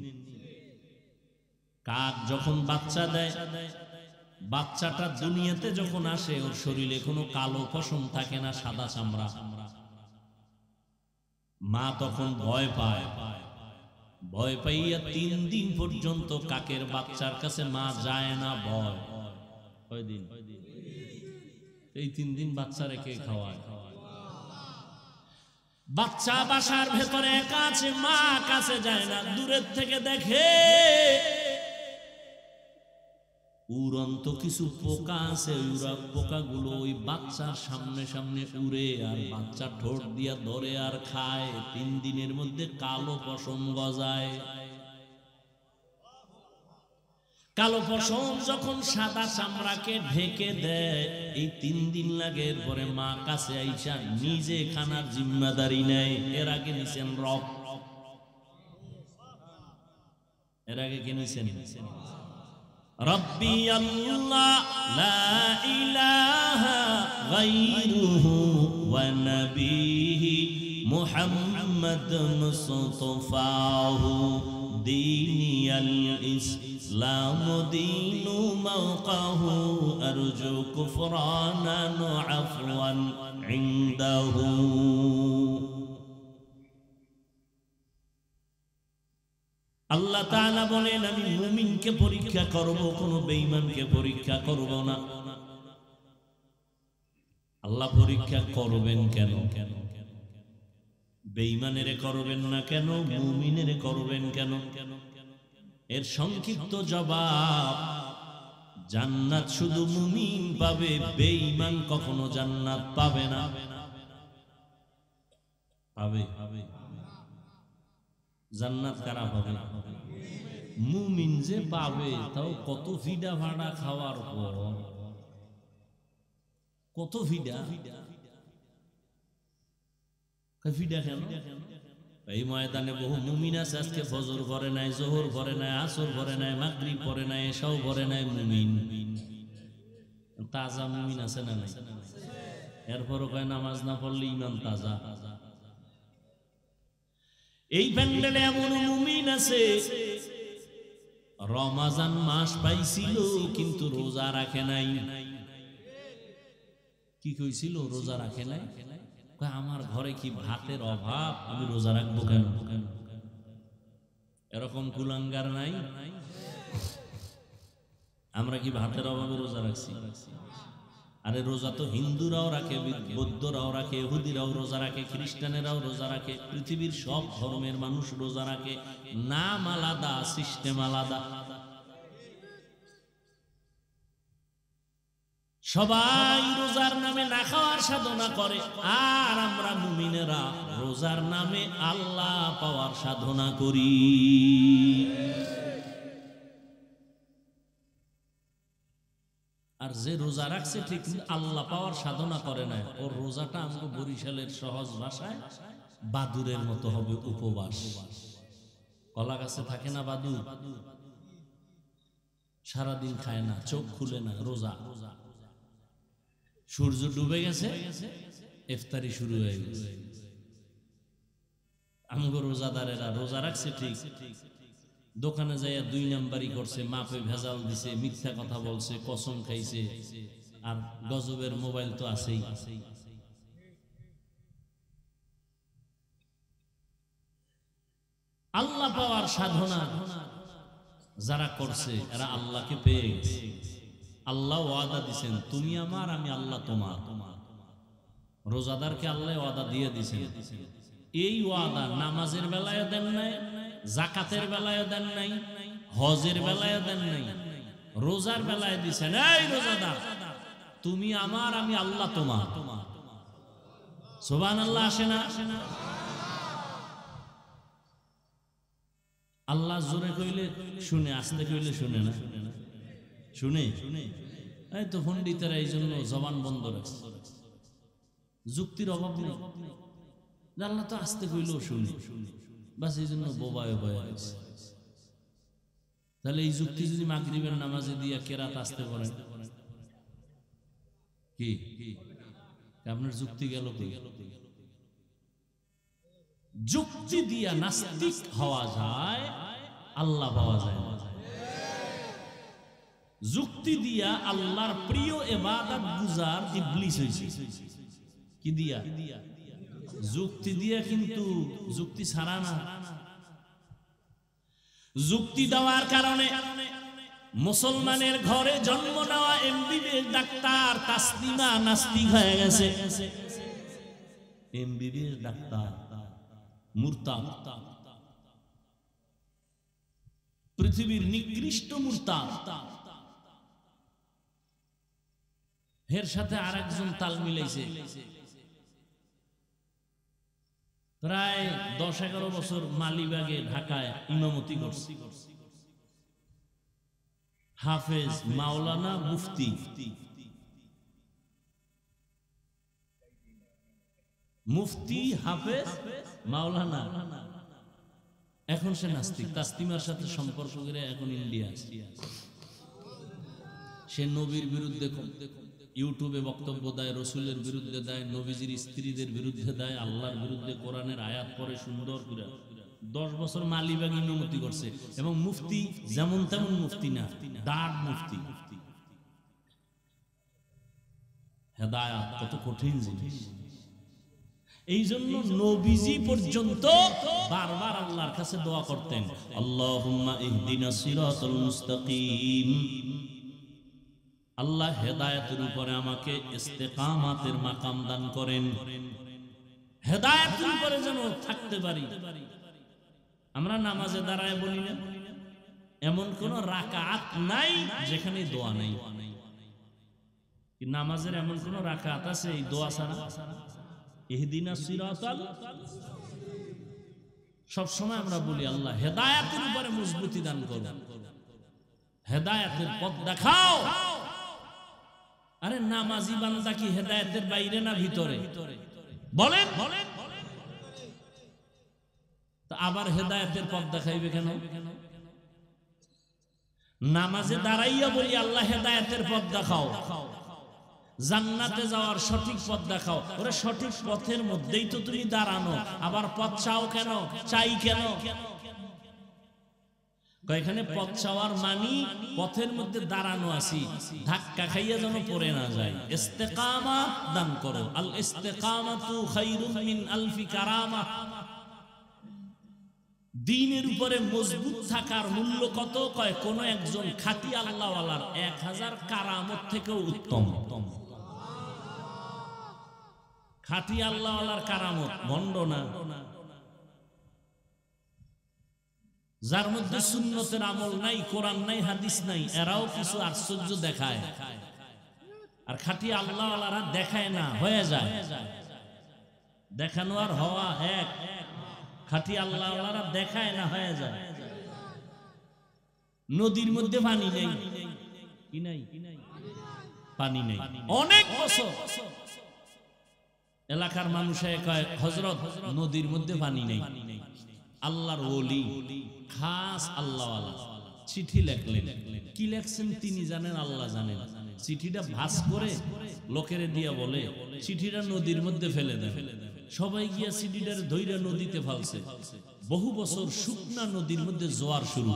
কাক যখন বাচ্চা দেয়, বাচ্চাটা দুনিয়াতে যখন আসে ওর শরীরে কোনো কালো পশম থাকে না, সাদা চামড়া। মা তখন ভয় পায়, ভয় পাইয়া 3 দিন পর্যন্ত কাকের বাচ্চার কাছে মা যায় না। ভয় কয়দিন? এই 3 দিন বাচ্চা রেখে খাওয়ায়। বাচ্চা বাসার ভেতরে একা আছে, মা কাছে যায় না, দূরের থেকে দেখে উড়ন্ত কিছু পোকা আছে, পোকাগুলো ওই বাচ্চার সামনে সামনে উড়ে আর বাচ্চা ঠোঁট দিয়া ধরে আর খায়। 3 দিনের মধ্যে কালো পশম গজায়। কালো পশম যখন সাদা চামড়াকে ঢেকে দেয়, এই 3 দিন লাগে। এরপরে মা কাছে আইসা নিজে খানার জিম্মাদারি নেয়। এর আগে নিছেন রব, এর আগে কে নিছেন? রব্বি আল্লাহ লা ইলাহা গায়রুহু ওয়া নবিহি মুহাম্মদ মুস্তাফাহু দীনিয়াল ইসলাম দীনু মাওকাহু আরজু কুফরানান আফওয়ান ইনদাহু। আল্লাহ তাআলা বলেন আমি মুমিনকে পরীক্ষা করব, কোন বেঈমানকে পরীক্ষা করব না। আল্লাহ পরীক্ষা করবেন কেন? বেঈমানের করবেন না কেন? মুমিনের করবেন কেন? এর সংক্ষিপ্ত জবাব, জান্নাত শুধু মুমিন পাবে, বেঈমান কখনো জান্নাত পাবে না। পাবে? জান্নাত কারা পাবে? মুমিন যে পাবে, তাও কত ফিডা ভাড়া খাওয়ার পর, কত ফিডা ফিডা কেন? এই ময়দানে বহু মুমিন আছে আজকে ফজর পড়ে নাই, জোহর পড়ে নাই, আসর পড়ে নাই, মাগরিব পড়ে নাই, এশাও পড়ে নাই। মুমিন তাজা মুমিন আছে না নাই? এরপরও কয় নামাজ না পড়লে ইমান তাজা। এই প্যান্ডেলে এমন মুমিন আছে রমাজান মাস পাইছিল কিন্তু রোজা রাখে নাই। কি কইছিল? রোজা রাখে নাই। আমার ঘরে কি ভাতের অভাব, আমি রোজা রাখবো কেন? এরকম কুলাঙ্গার নাই? আমরা কি ভাতের অভাবে রোজা রাখছি? আরে রোজা তো হিন্দুরাও রাখে, বৌদ্ধরাও রাখে, ইহুদিরাও রোজা রাখে, খ্রিস্টানেরাও রোজা রাখে, পৃথিবীর সব ধর্মের মানুষ রোজা রাখে। নাম আলাদা, সিস্টেম আলাদা। সবাই রোজার নামে না খাওয়ার সাধনা করে, আর আমরা মুমিনেরা রোজার নামে আল্লাহ পাওয়ার সাধনা করি। আর যে রোজা রাখছে ঠিক আল্লাহ পাওয়ার সাধনা করে না, ওর রোজাটা আমাকে বরিশালের সহজ ভাষায় বাদুরের মতো হবে, উপবাস। কলা গাছে থাকে না বাদুর, সারাদিন খায় না, চোখ খুলে না, রোজা। সূর্য ডুবে গেছে, ইফতারি শুরু হয়ে গেছে। আমগো রোজাদারেরা রোজা রাখছে ঠিক, দোকানে যাইয়া 2 নাম্বারি করছে, মাপে ভেজাল দিছে, মিথ্যা কথা বলছে, কসম খাইছে, আর গজবের মোবাইল তো আছেই। আল্লাহ পাওয়ার সাধনা যারা করছে এরা আল্লাহকে পেয়ে গেছে। আল্লাহ ওয়াদা দিছেন, তুমি আমার, আমি আল্লাহ তোমার। রোজাদারকে আল্লাহ ওয়াদা দিয়ে দিছেন। এই ওয়াদা নামাজের বেলায় দেন নাই, যাকাতের বেলায় দেন নাই, হজের বেলায় দেন নাই, রোজার বেলায় দিছেন। এই রোজাদার, তুমি আমার, আমি আল্লাহ তোমার। সুবহানাল্লাহ আসে না? আল্লাহ জোরে কইলে শুনে, আস্তে কইলে শুনে না। শুনে এই তো পণ্ডিতেরা এই জন্য জবান বন্ধ রাখছে, যুক্তির অভাব নেই। আল্লাহ তো আস্তে কইলেও শুনে, বাস এই জন্য বোবায় বয়ে আছে। তাহলে এই যুক্তি যদি মাগরিবের নামাজে দিয়া কেরাত আসতে পারেন, কি আপনার যুক্তি গেল? যুক্তি দিয়া নাস্তিক হওয়া যায়, আল্লাহ পাওয়া যায় না। যুক্তি দিয়া আল্লাহর প্রিয় ইবাদত গুজার ইবলিস হইছে। কি দিয়া? যুক্তি দিয়া, কিন্তু যুক্তি ছাড়া না। যুক্তি দেওয়ার কারণে মুসলমানের ঘরে জন্ম নেওয়া এমবিবিএস ডাক্তার তাসলিমা নাস্তিক হয়ে গেছে। এমবিবিএস ডাক্তার মুরতাদ, পৃথিবীর নিকৃষ্ট মুরতাদ। এর সাথে আরেকজন তাল মিলাইছে, প্রায় 10-11 বছর মালিবাগে ঢাকায় ইমামতি করছে। হাফেজ মাওলানা মুফতি, মুফতি হাফেজ মাওলানা। এখন সে নাস্তিক, তাসলিমার সাথে সম্পর্ক করে এখন ইন্ডিয়া আছে। সে নবীর বিরুদ্ধে ইউটিউবে বক্তব্য দেয়, রসুলের বিরুদ্ধে দেয়, নবীজির স্ত্রীদের বিরুদ্ধে দেয়, আল্লাহর বিরুদ্ধে, কোরআনের আয়াত পড়ে সুন্দর করে। 10 বছর মালিবাগ ইমামতি করছে, এবং মুফতি যেমন তেমন মুফতি না, দাঁড় মুফতি। হেদায়াত কত কঠিন জিনিস। এই জন্য নবীজি পর্যন্ত বারবার আল্লাহর কাছে দোয়া করতেন, আল্লাহুম্মা ইহদিনাস সিরাতাল মুস্তাকিম। আল্লাহ হেদায়েতের উপরে আমাকে ইস্তেকামাতের মাকাম দান করেন, হেদায়েতের উপরে যেন থাকতে পারি। আমরা নামাজে দাঁড়ায় বলি না, এমন কোন রাকাত নাই যেখানে দোয়া নাই। নামাজের এমন কোন রাকাত আছে এই দোয়া ছাড়া? ইহদিনাস সিরাতাল, সব সময় আমরা বলি আল্লাহ হেদায়েতের উপরে মজবুতি দান করো, হেদায়েতের পথ দেখাও। আরে নামাজি বান্দা কি হেদায়েতের বাইরে না ভিতরে? বলেন। তো আবার হেদায়েতের পথ দেখাইবে কেন? নামাজে দাঁড়াইয়া বলি আল্লাহ হেদায়েতের পথ দেখাও, জান্নাতে যাওয়ার সঠিক পথ দেখাও। ওরে সঠিক পথের মধ্যেই তো তুমি দাঁড়ানো, আবার পথ চাও কেন, চাই কেন? এখানে পথ চাওয়ার মানি পথের মধ্যে দাঁড়ানো আছি, ধাক্কা খাইয়া যেন পড়ে না যায়। ইস্তেকামাত দান করো। আল ইস্তেকামাতু খায়রুম মিন আলফি কারামা। দ্বীনের উপরে মজবুত থাকার মূল্য কত? কয় কোন একজন খাঁটি আল্লাহওয়ালার 1000 কারামত থেকেও উত্তম। খাঁটি আল্লাহওয়ালার কারামত, ভণ্ড না। যার মধ্যে সুন্নতের আমল নাই, কোরআন নাই, হাদিস নাই, এরাও কিছু আশ্চর্য দেখায়। আর খাঁটি আল্লাহওয়ালারা দেখায় না, হয়ে যায়। দেখানো আর হওয়া এক। খাঁটি আল্লাহওয়ালারা দেখায় না, হয়ে যায়। নদীর মধ্যে পানি নেই, কি নাই? পানি নেই অনেক বছর। এলাকার মানুষে কয়, হযরত নদীর মধ্যে পানি নেই। আল্লাহর ওলি, খাস আল্লাহওয়ালা চিঠি লেখলেন। কি লেখছেন তিনি জানেন, আল্লাহ জানেন। চিঠিটা ভাঁজ করে লোকের দিয়া বলে, চিঠিটা নদীর মধ্যে ফেলে দেন। সবাই গিয়া চিঠিটার ধইরা নদীতে ফেলছে। বহু বছর শুকনা নদীর মধ্যে জোয়ার শুরু।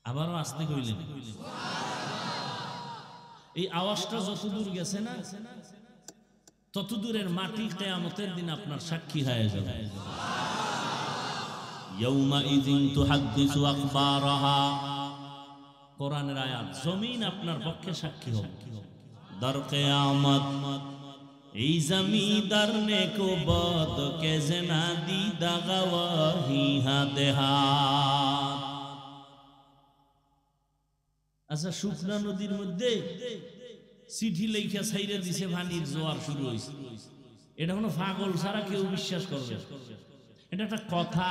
আবারও আসতে কইলেন। এই আওয়াজটা যতদূর গেছে না, ততদূরের মাটি কিয়ামতের দিন আপনার সাক্ষী হয়ে যাবে। ইয়াউমা ইযিন তুহাদ্দিসু আখবারাহা। কোরআনের আয়াত। জমিন আপনার পক্ষে সাক্ষী হবে। দর কিয়ামত এই জমিদার নে কো বদ কে জনা দি দাগাওয়াহি হাতে হাত। আচ্ছা, শুকনা নদীর মধ্যে চিঠি লেখা ছাইরা দিছে, পানির জোয়ার শুরু হয়েছে। এটা কোনো পাগল ছাড়া কেউ বিশ্বাস করবে? এটা একটা কথা?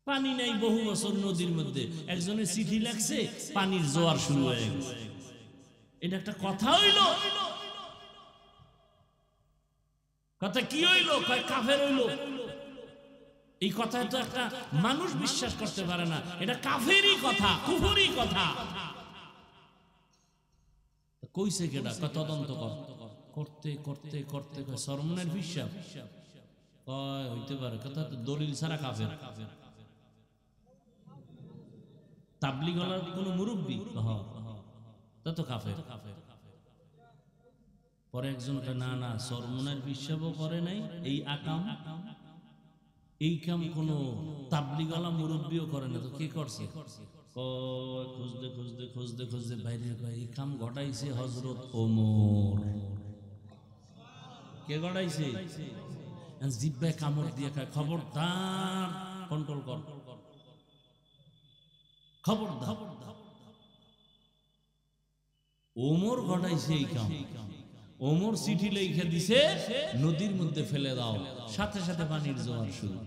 পানি নাই বহু বছর নদীর মধ্যে, একজনের চিঠি লেখছে, পানির জোয়ার শুরু হয়ে গেছে। এটা একটা কথা হইল? কথা কি হইল? কয় কাফের হইল। এই কথায় তো একটা মানুষ বিশ্বাস করতে পারে না। এটা কাফেরই কথা, কুফরি কথা। কইছে কেডা? তদন্ত করতে করতে করতে সরমনের বিশ্বাস কয় হইতে পারে। কথা তো দলিল ছাড়া কাফের। তাবলীগওয়ালার কোন মুরব্বী তা তো কাফের। পরে একজন না না, সরমনের বিশ্বাসও করে নাই, এই আকাম এই কাম কোন তাবলীগওয়ালা মুরব্বীও করে না। তো কি করছে? খুঁজতে খুঁজতে খুঁজতে খুঁজতে বাইরে এই কাম ঘটাইছে হযরত ওমর। কে ঘটাইছে? জিব্বায় কামড় দিয়ে কয়, খবরদার, কন্ট্রোল কর, খবরদার। ওমর ঘটাইছে এই কাম। ওমর চিঠি লিখে দিছে, নদীর মধ্যে ফেলে দাও, সাথে সাথে পানির জোয়ার শুরু।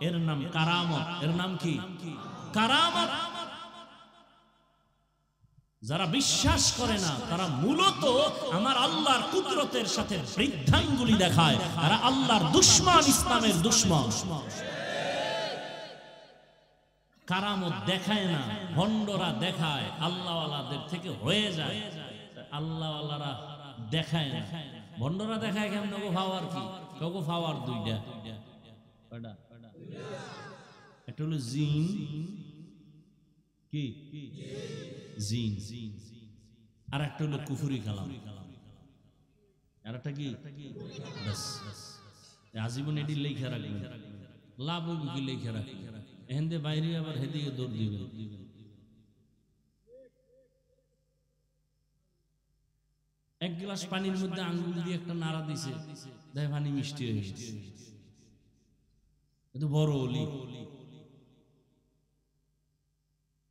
এর নাম কারামত। এর নাম কি? কারামত। যারা বিশ্বাস করে না তারা মূলত আমার আল্লাহর কুদরতের সাথে বৃদ্ধাঙ্গুলি দেখায়। তারা আল্লাহর দুশমন, ইসলামের দুশমন। কারামত দেখায় না, ভণ্ডরা দেখায়। আল্লাহওয়ালাদের থেকে হয়ে যায়, আল্লাহওয়ালারা দেখায় না। ভণ্ডরা দেখায় কেমন? পাওয়ার কি? কাউকে পাওয়ার দুইটা। একটা হলো জিন, কি জিন, আর একটা হলো কুফরি কালাম। আর একটা কি? আজীবন এটি লেখা রাখবেন, লাভ হইব কি লেখা রাখবেন। এখান বাইরে আবার হেদিকে দৌড় দিবেন। এক গ্লাস পানির মধ্যে আঙ্গুল দিয়ে একটা নাড়া দিছে, দেখ পানি মিষ্টি হয়ে গেছে। এটা বড় ওলি।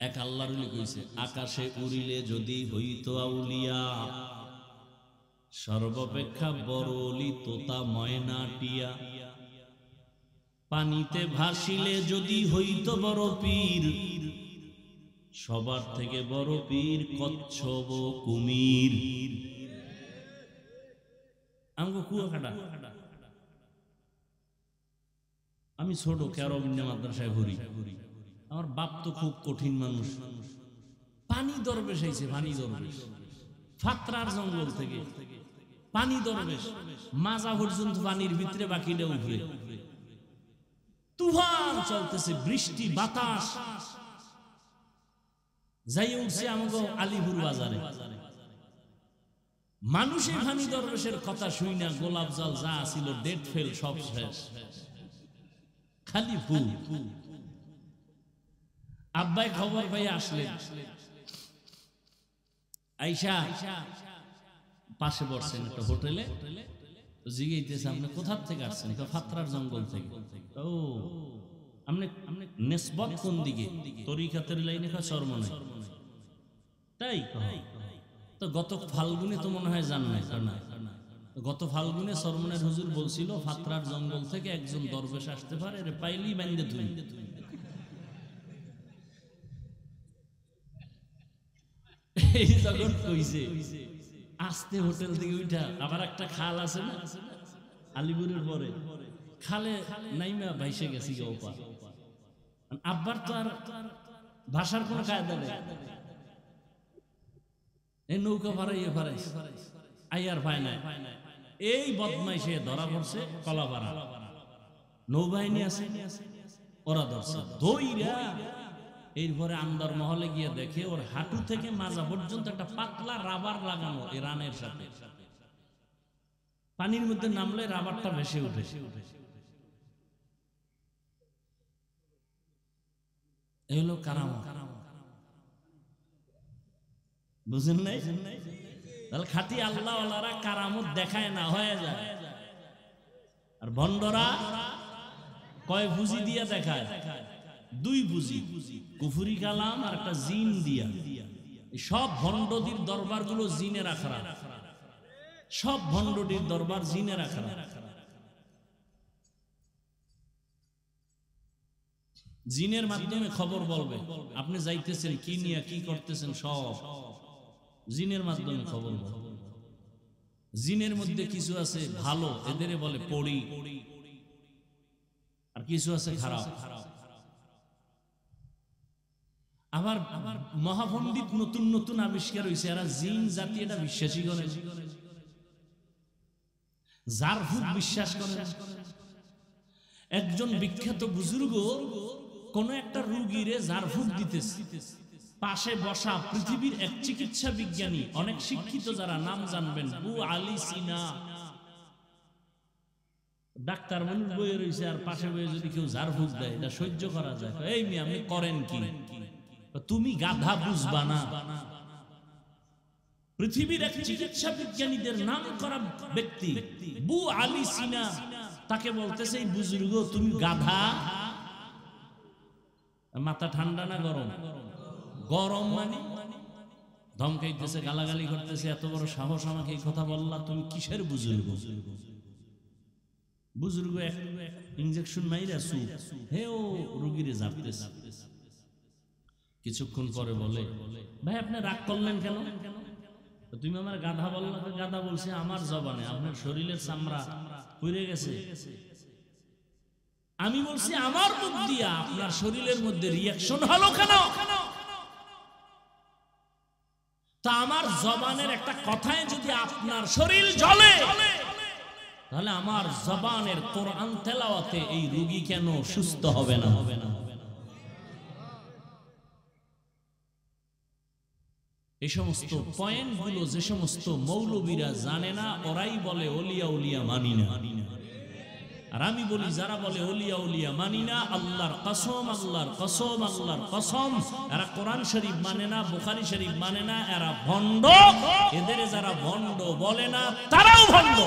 এক আল্লাহর ওলি কইছে, আকাশে উড়িলে যদি হইতো আউলিয়া, সর্বাপেক্ষা বড় ওলি তোতা ময়না টিয়া। পানিতে ভাসিলে যদি হইতো বড় পীর, সবার থেকে বড় পীর কচ্ছপ কুমির। আমগো কুয়াকাটা। আমি ছোট কেরবিন্দা মাদ্রাসায় ঘুরি। আমার বাপ তো খুব কঠিন মানুষ, পানি দরবেশ আইছে, পানি দরবেশ ফাত্রার জঙ্গল থেকে পানি দরবেশ, মাজা পর্যন্ত পানির ভিতরে, বাকিটা উপরে। তুফান চলতেছে, বৃষ্টি বাতাস, যাই উঠছে আমাকে আলিপুর বাজারে। মানুষের পানি দরবেশের কথা শুই না, গোলাপ জল যা ছিল ডেট ফেল, সব শেষ, খালি ফুল। আব্বাই খবর পাই আসলেন, আইসা পাশে বসছেন একটা হোটেলে, জিজ্ঞাসা আপনি কোথা থেকে আসছেন? ফাত্রার জঙ্গল থেকে। ও আপনি নেসবত কোন দিকে? তরিকাতের লাইনে চরমনাই। তাই তো গত ফাল্গুনে তো মনে হয় জান নাই, গত ফাল্গুনে চরমনের হুজুর বলছিল ফাত্রার জঙ্গল থেকে একজন দরবেশ আসতে পারে, রে পাইলি বান্ধে তুই। এই যখন কইছে আসতে হোটেল থেকে উঠা, আবার একটা খাল আছে না আলিপুরের পরে, খালে নাইমা ভাইসে গেছি গৌপা। আব্বার তো আর ভাষার কোন কায়দা নেই, এই নৌকা ভাড়াইয়ে ভাড়াই আইয়ার পায় নাই। এই বদমাইশে ধরা পড়ছে কলাপাড়া, নৌবাহিনী আছে, ওরা ধরছে দইরা। এরপরে আন্দার মহলে গিয়ে দেখে ওর হাঁটু থেকে মাজা পর্যন্ত একটা পাতলা রাবার লাগানো, এই রানের সাথে। পানির মধ্যে নামলে রাবারটা ভেসে উঠে। এই হলো কারামত, বুঝেন নাই? তাহলে খাঁটি আল্লাহ ওয়ালারা কারামত দেখায় না, হয়ে যায়। আর ভণ্ডরা কয় বুঝি দিয়া দেখায়, দুই বুঝি, কুফরি কালাম আর একটা জিন দিয়া। সব ভণ্ডদির দরবার গুলো জিনের আখড়া, সব ভণ্ডদির দরবার জিনের আখড়া। জিনের মাধ্যমে খবর বলবে, আপনি যাইতেছেন কি নিয়ে, কি করতেছেন, সব জিনের মাধ্যমে খবর বলবে। জিনের মধ্যে কিছু আছে ভালো, এদের বলে পড়ি, আর কিছু আছে খারাপ। আবার মহাপণ্ডিত নতুন নতুন আবিষ্কার হয়েছে, এরা জিন জাতি এটা বিশ্বাসী করে, জারফুক বিশ্বাস করে। একজন বিখ্যাত বুজুর্গ কোন একটা রোগীরে জারফুক দিতেছে, পাশে বসা পৃথিবীর এক চিকিৎসা বিজ্ঞানী, অনেক শিক্ষিত যারা নাম জানবেন, বু আলী সিনা, ডাক্তার মানুষ বইয়ে রয়েছে, আর পাশে বইয়ে যদি কেউ জারফুক দেয় এটা সহ্য করা যায়। এই মেয়ে আপনি করেন কি? তুমি গাধা বুঝবা না। পৃথিবীর এক চিকিৎসা বিজ্ঞানীদের নাম করা ব্যক্তি বু আলী সিনা, তাকে বলতেছে এই বুজুর্গ তুমি গাধা। মাথা ঠান্ডা না গরম? গরম মানে ধমকাইতেছে, গালাগালি করতেছে, এত বড় সাহস আমাকে এই কথা বললা, তুমি কিসের বুজুর্গ? বুজুর্গ ইনজেকশন মাইরা সু হে ও রোগীরে জাপতেছে। কিছুক্ষণ পরে বলে, ভাই আপনি রাগ করলেন কেন? তুমি আমার গাধা বললা। গাধা বলছে আমার জবানে, আপনার শরীরের চামড়া পুড়ে গেছে। আমি বলছি আমার মুখ দিয়া আপনার শরীরের মধ্যে রিয়াকশন হলো কেন? তা আমার জবানের একটা কথায় যদি আপনার শরীর জ্বলে, তাহলে আমার জবানের কোরআন তেলাওয়াতে এই রোগী কেন সুস্থ হবে না? এই সমস্ত পয়েন্ট গুলো যে সমস্ত মৌলবীরা জানে না, ওরাই বলে ওলিয়া উলিয়া মানি না। আর আমি বলি যারা বলে ওলিয়া উলিয়া মানি না, আল্লাহর কসম, আল্লাহর কসম, আল্লাহর কসম, এরা কোরআন শরীফ মানে না, বুখারী শরীফ মানে না, এরা ভণ্ড। এদের যারা ভণ্ড বলে না তারাও ভণ্ড।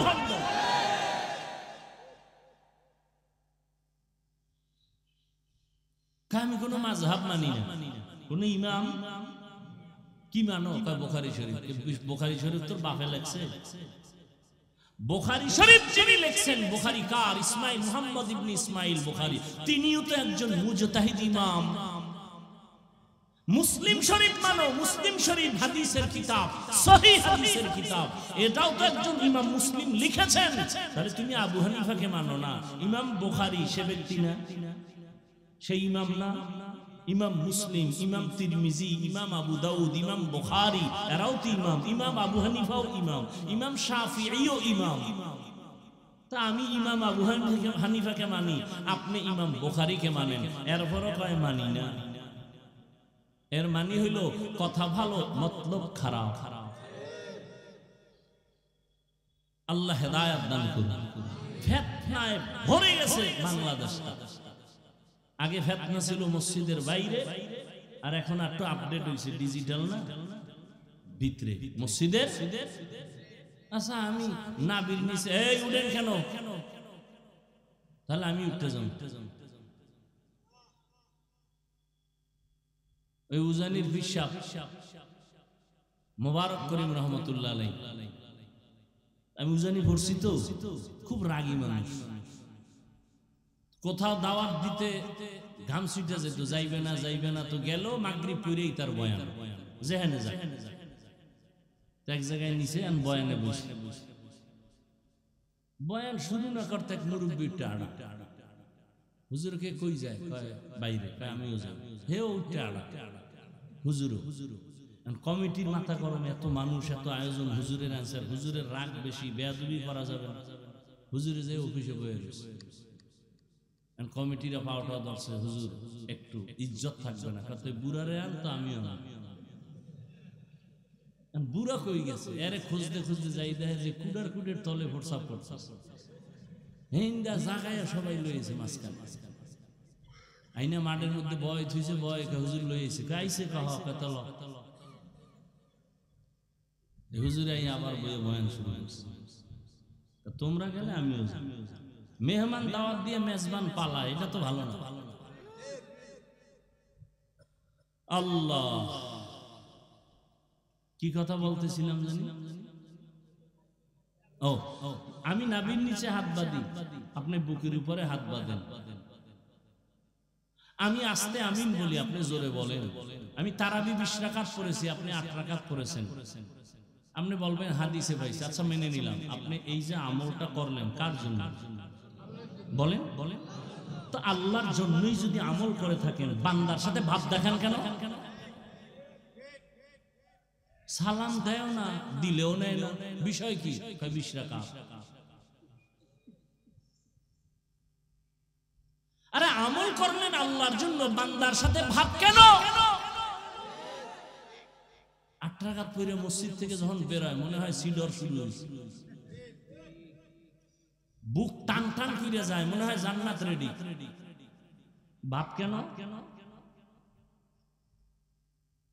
আমি কোন মাযহাব মানি না, কোন ইমাম কি মানো? বুখারী শরীফ। বুখারী শরীফ তোর বাপে লেখছে? বুখারী শরীফ যিনি লিখছেন, বুখারী কার? ইসমাইল, মুহাম্মদ ইবনে ইসমাইল বুখারী। তিনিও তো একজন মুজতাহিদ ইমাম। মুসলিম শরীফ মানো, মুসলিম শরীফ হাদিসের কিতাব, সহিহ হাদিসের কিতাব, এটাও তো একজন ইমাম মুসলিম লিখেছেন। তাহলে তুমি আবু হানিফাকে মানো না, ইমাম বুখারী সে ব্যক্তি না, সেই ইমাম না? ইমাম মুসলিম, ইমাম তিরমিজি, ইমাম আবু দাউদ, ইমাম বুখারী, এরাও তো ইমাম, ইমাম আবু হানিফাও ইমাম, ইমাম শাফিঈও ইমাম। তা আমি ইমাম আবু হানিফাকে মানি, আপনি ইমাম বুখারীকে মানেন, এরপরও কয় মানি না। এর মানে হইল কথা ভালো মতলব খারাপ। আল্লাহ হেদায়েত দান করুন। ফিতনায় ভরে গেছে বাংলাদেশটা। আগে ফিতনা ছিল মসজিদের বাইরে, আর এখন একটু আপডেট হয়েছে, ডিজিটাল না, ভিতরে মসজিদের। আচ্ছা আমি নাবির নিচে এই উঠেন কেন, তাহলে আমি উঠতে যাব। ওই উজানির বিশ্বাস মোবারক করিম রহমতুল্লাহ আলাইহি, আমি উজানি পড়ছি তো, খুব রাগী মানুষ। কোথাও দাওয়াত দিতে ঘাম ছুটে যেত, যাইবে না তো গেল, মাগরিব পড়েই তার বয়ান, যেখানে যায় এক জায়গায় নিচে আমি বয়ানে বসে, বয়ান শুরু না করতে এক মুরব্বীটা আড়া, হুজুরকে কই যায়, বাইরে, আমিও যাই, হেও উঠতে আড়া, হুজুর কমিটির মাথা গরম, এত মানুষ, এত আয়োজন, হুজুরের আনসার, হুজুরের রাগ বেশি, বেয়াদবি করা যাবে না, হুজুরে যে অফিসে বয়ে রয়েছে, কমিটিরা পাওয়াটা ধরছে, হুজুর একটু ইজ্জত থাকবে না, তুই বুড়ারে আন, তো আমিও না। বুড়া কই গেছে, এরে খুঁজতে খুঁজতে যাই, দেখে যে কুডের তলে ফোরসাপ করছে, হিন্দা জাগায় সবাই লইছে মাঝখানে, আইনা মাঠের মধ্যে বয় থুইছে, বয় হুজুর লইছে, গাইছে কহ কতল, হুজুর আই আবার বয়ে বয়ান শুরু করছে। তোমরা গেলে আমিও যাই, মেহমান দাওয়াত দিয়ে মেজবান পালা, এটা তো ভালো না। আল্লাহ, কি কথা বলতেছিলাম জানি, ও আমি নাবির নিচে হাত বাঁধি, আপনি বুকের উপরে হাত বাঁধেন, আমি আস্তে আমিন বলি, আপনি জোরে বলেন। আমি তারাবি 20 রাকাত পড়েছি, আপনি 8 রাকাত পড়েছেন, আপনি বলবেন হাদিসে পাইছে, আচ্ছা মেনে নিলাম। আপনি এই যে আমলটা করলেন কার জন্য বলেন? তো আল্লাহর জন্যই যদি আমল করে থাকেন, বান্দার সাথে ভাব দেখান কেন? সালাম দেও না, দিলেও নেয় না, বিষয় কি? 20 রাকাত। আরে আমল করলেন আল্লাহর জন্য, বান্দার সাথে ভাব কেন? 8 রাকাত পড়ে মসজিদ থেকে যখন বেরোয় মনে হয় সিডর শুরু হয়েছে, বুক টান টান করে যায়, মনে হয় জান্নাত রেডি। ভাব কেন?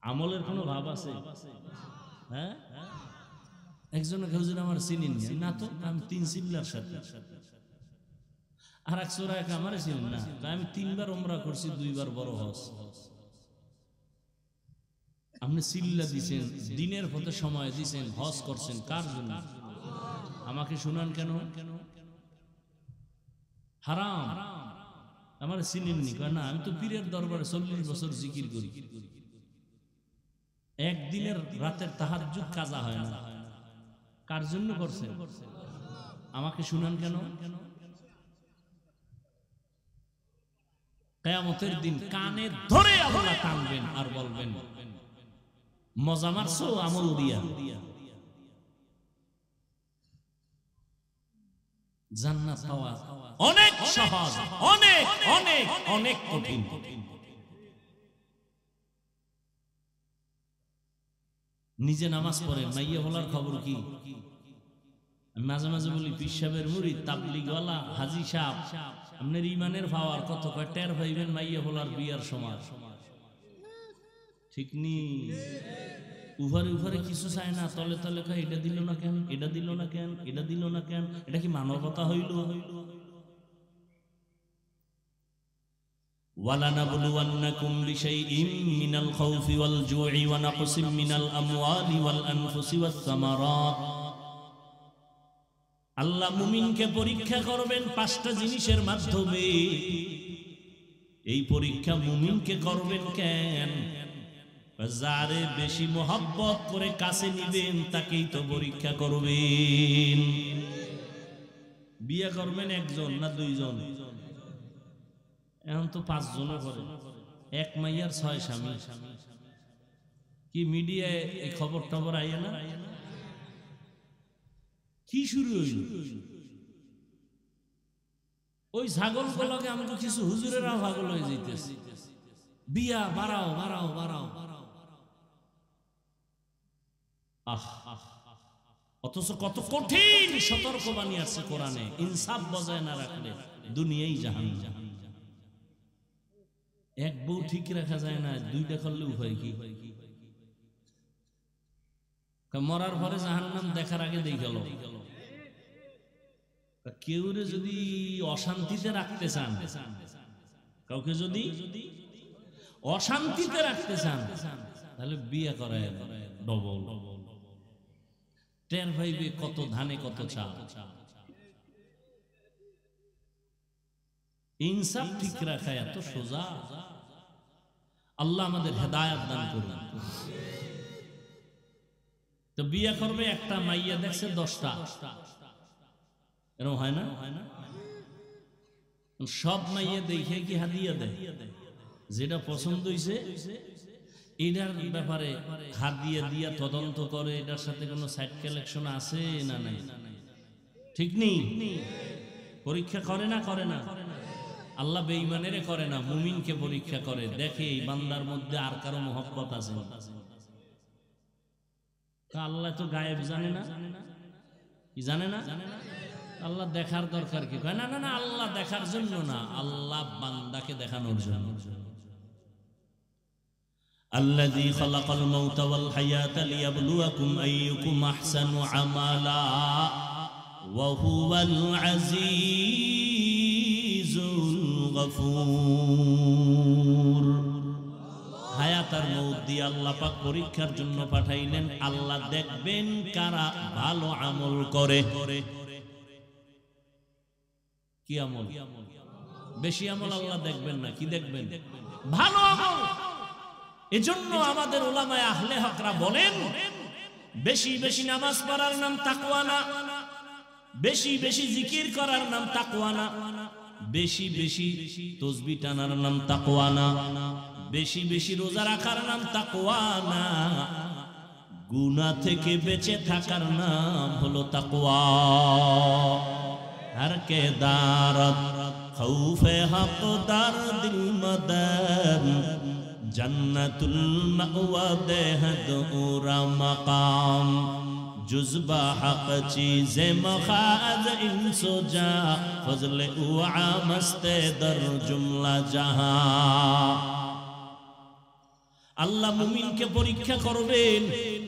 আমলের কোনো ভাব আছে? হ্যাঁ, একজন হুজুর আমার চিনেন না তো, আমি 3 চিল্লার সাথে, আর এক সোরা আমার চিনেন না, আমি 3 বার উমরা করছি, 2 বার বড় হজ। আপনি চিল্লা দিছেন, দিনের পথে সময় দিছেন, হজ করছেন, কার জন্য? আমাকে শুনান কেন? হারাম, আমার চিনেননি না, আমি তো পীরের দরবারে 40 বছর জিকির করি, একদিনের রাতের তাহাজ্জুদ কাজা হয় না, কার জন্য করছেন? আমাকে শুনান কেন? কিয়ামতের দিন কানে ধরে আল্লাহ টানবেন আর বলবেন, মজা মারছো আমল দিয়া, জান্নাত পাওয়া অনেক সহজ, অনেক অনেক অনেক কঠিন। নিজে নামাজ পড়েন, মাইয়া বলার খবর কি? মাঝে মাঝে বলি, পীর সাহেবের মুরিদ, তাবলিগওয়ালা, হাজী সাহেব, আপনার ইমানের পাওয়ার কত কয় টের পাইবেন মাইয়া বলার বিয়ার সময়, ঠিক নি? উভরে উভরে কিছু চায় না, তলে তলে কয় এটা দিল না কেন, এটা দিল না কেন, এটা দিল না কেন, এটা কি মানবতা হইল? وَلَنَبْلُوَنَّكُمْ بِشَيْءٍ مِّنَ الْخَوْفِ وَالْجُوعِ وَنَقْصٍ مِّنَ الْأَمْوَالِ وَالْأَنفُسِ وَالثَّمَرَاتِ। আল্লাহ মুমিনকে পরীক্ষা করবেন 5টা জিনিসের মাধ্যমে। এই পরীক্ষা মুমিনকে করবেন কেন? যারে বেশি মোহাব্বত করে কাছে নিবেন তাকেই তো পরীক্ষা করবেন। বিয়ে করবেন 1 জন না 2 জন? এখন তো 5 জনও করে, এক মাইয়ার 6 স্বামী। কি মিডিয়ায় এই খবর টবর আইয়ে না? কি শুরু হইল? ওই ছাগল গুলোকে আমাকে কিছু হুজুরেরা পাগল হয়ে যাইতেছে, বিয়া বাড়াও বাড়াও বাড়াও। অথচ কত কঠিন সতর্কবাণী আছে কোরআনে, ইনসাফ বজায় না রাখলে দুনিয়াই জাহান্নাম। এক বউ ঠিক রাখা যায় না, দুইটা করলে উপায় কি? মরার পরে জাহান্নাম দেখার আগে দেখে গেল। কেউ যদি অশান্তিতে রাখতে চান, কাউকে যদি অশান্তিতে রাখতে চান, তাহলে বিয়ে করে ডবল। টের ভাইবে কত ধানে কত চাল। ইনসাফ ঠিক রাখা এত সোজা। আল্লাহ আমাদের হেদায়েত দান করুন। তো বিয়ে করবে একটা, মাইয়া দেখছে 10টা, এরকম হয় না? সব মাইয়া দেখে কি হাদিয়া দেয়? যেটা পছন্দ হইছে এটার ব্যাপারে হাদিয়া দিয়া তদন্ত করে, এটার সাথে কোনো সাইড কালেকশন আছে না নাই, ঠিক নেই? পরীক্ষা করে না? করে না? আল্লাহ বেঈমানেরে করে না, মুমিনকে পরীক্ষা করে, দেখে এই বান্দার মধ্যে আর কারো মহব্বত আছে। আল্লাহ তো গায়েব জানে না? কি জানে না? আল্লাহ দেখার দরকার কি? না না না, আল্লাহ দেখার জন্য না, আল্লাহ বান্দাকে দেখানোর জন্য। الذي خلق الموت والحياة ليبلوكم أيكم أحسن عملا وهو العزيز الغفور। হায়াত আর মউত দিয়ে আল্লাহ পাক পরীক্ষার জন্য পাঠাইলেন। আল্লাহ দেখবেন কারা ভালো আমল করে। কি আমল? বেশি আমল আল্লাহ দেখবেন না, কি দেখবেন? ভালো আমল। এজন্য আমাদের উলামায়ে আহলে হকরা বলেন, বেশি বেশি নামাজ পড়ার নাম তাকওয়া না, বেশি বেশি জিকির করার নাম তাকওয়া না, বেশি বেশি তাসবিহ টানার নাম তাকওয়া না, বেশি বেশি রোজা রাখার নাম তাকওয়া না, গুনাহ থেকে বেঁচে থাকার নাম হলো তাকওয়া। हर के दारत खौफे हक दार दिल मदन जन्नतुल मअवा देहद उरा मकाम जुज़बा हक चीज़े मखाज इंसो जा फजले उआ मस्ते दर जुमला जहां। আল্লাহ মুমিনকে পরীক্ষা করবেন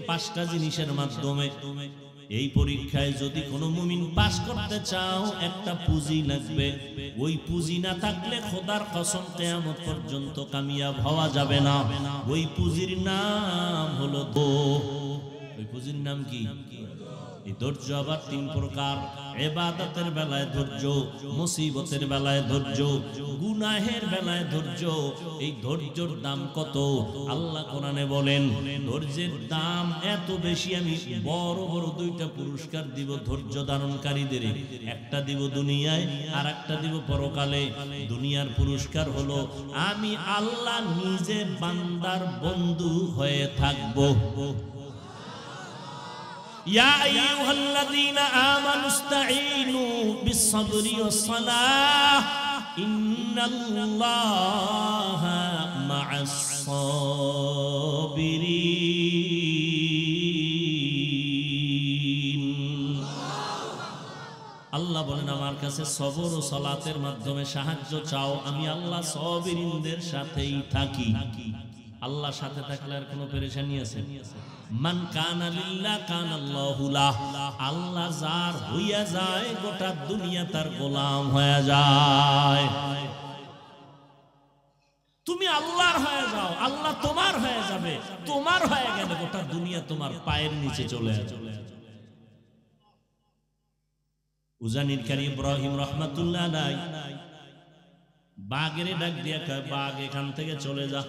5টা জিনিসের মাধ্যমে। এই পরীক্ষায় যদি কোনো মুমিন পাস করতে চাও, একটা পুঁজি লাগবে। ওই পুঁজি না থাকলে খোদার কসম কিয়ামত পর্যন্ত কামিয়াব হওয়া যাবে না। ওই পুঁজির নাম হলো ওই পুঁজির নাম কি? এই ধৈর্য আবার 3 প্রকার। ইবাদতের বেলায় ধৈর্য, মুসিবতের বেলায় ধৈর্য, গুনাহের বেলায় ধৈর্য। এই ধৈর্যের দাম কত? আল্লাহ কোরআনে বলেন, ধৈর্যের দাম এত বেশি, আমি বড় বড় 2টা পুরস্কার দিব ধৈর্য ধারণকারীদের। একটা দিব দুনিয়ায় আর একটা দিব পরকালে। দুনিয়ার পুরস্কার হলো আমি আল্লাহ নিজে বান্দার বন্ধু হয়ে থাকব। يا أيها الذين آمنوا استعينوا بالصبر والصلاة إن الله مع الصابرين। আল্লাহ বলেন, আমার কাছে সবর ও সালাতের মাধ্যমে সাহায্য চাও, আমি আল্লাহ সাবিরিনদের সাথেই থাকি। আল্লাহর সাথে থাকলে আর কোনো পেরেশানি আছে? মান কানা লিল্লাহ কানাল্লাহু লাহ। আল্লাহ যার হইয়া যায়, গোটা দুনিয়া তার গোলাম হয়ে যায়। তুমি আল্লাহর হয়ে যাও, আল্লাহ তোমার হয়ে যাবে। তোমার হয়ে গেলে গোটা দুনিয়া তোমার পায়ের নিচে চলে আসবে। উজানির কারি ইব্রাহিম রাহমাতুল্লাহ আলাইহি বাঘেরে ডাক দিয়া কয়, বাঘ এখান থেকে চলে যা।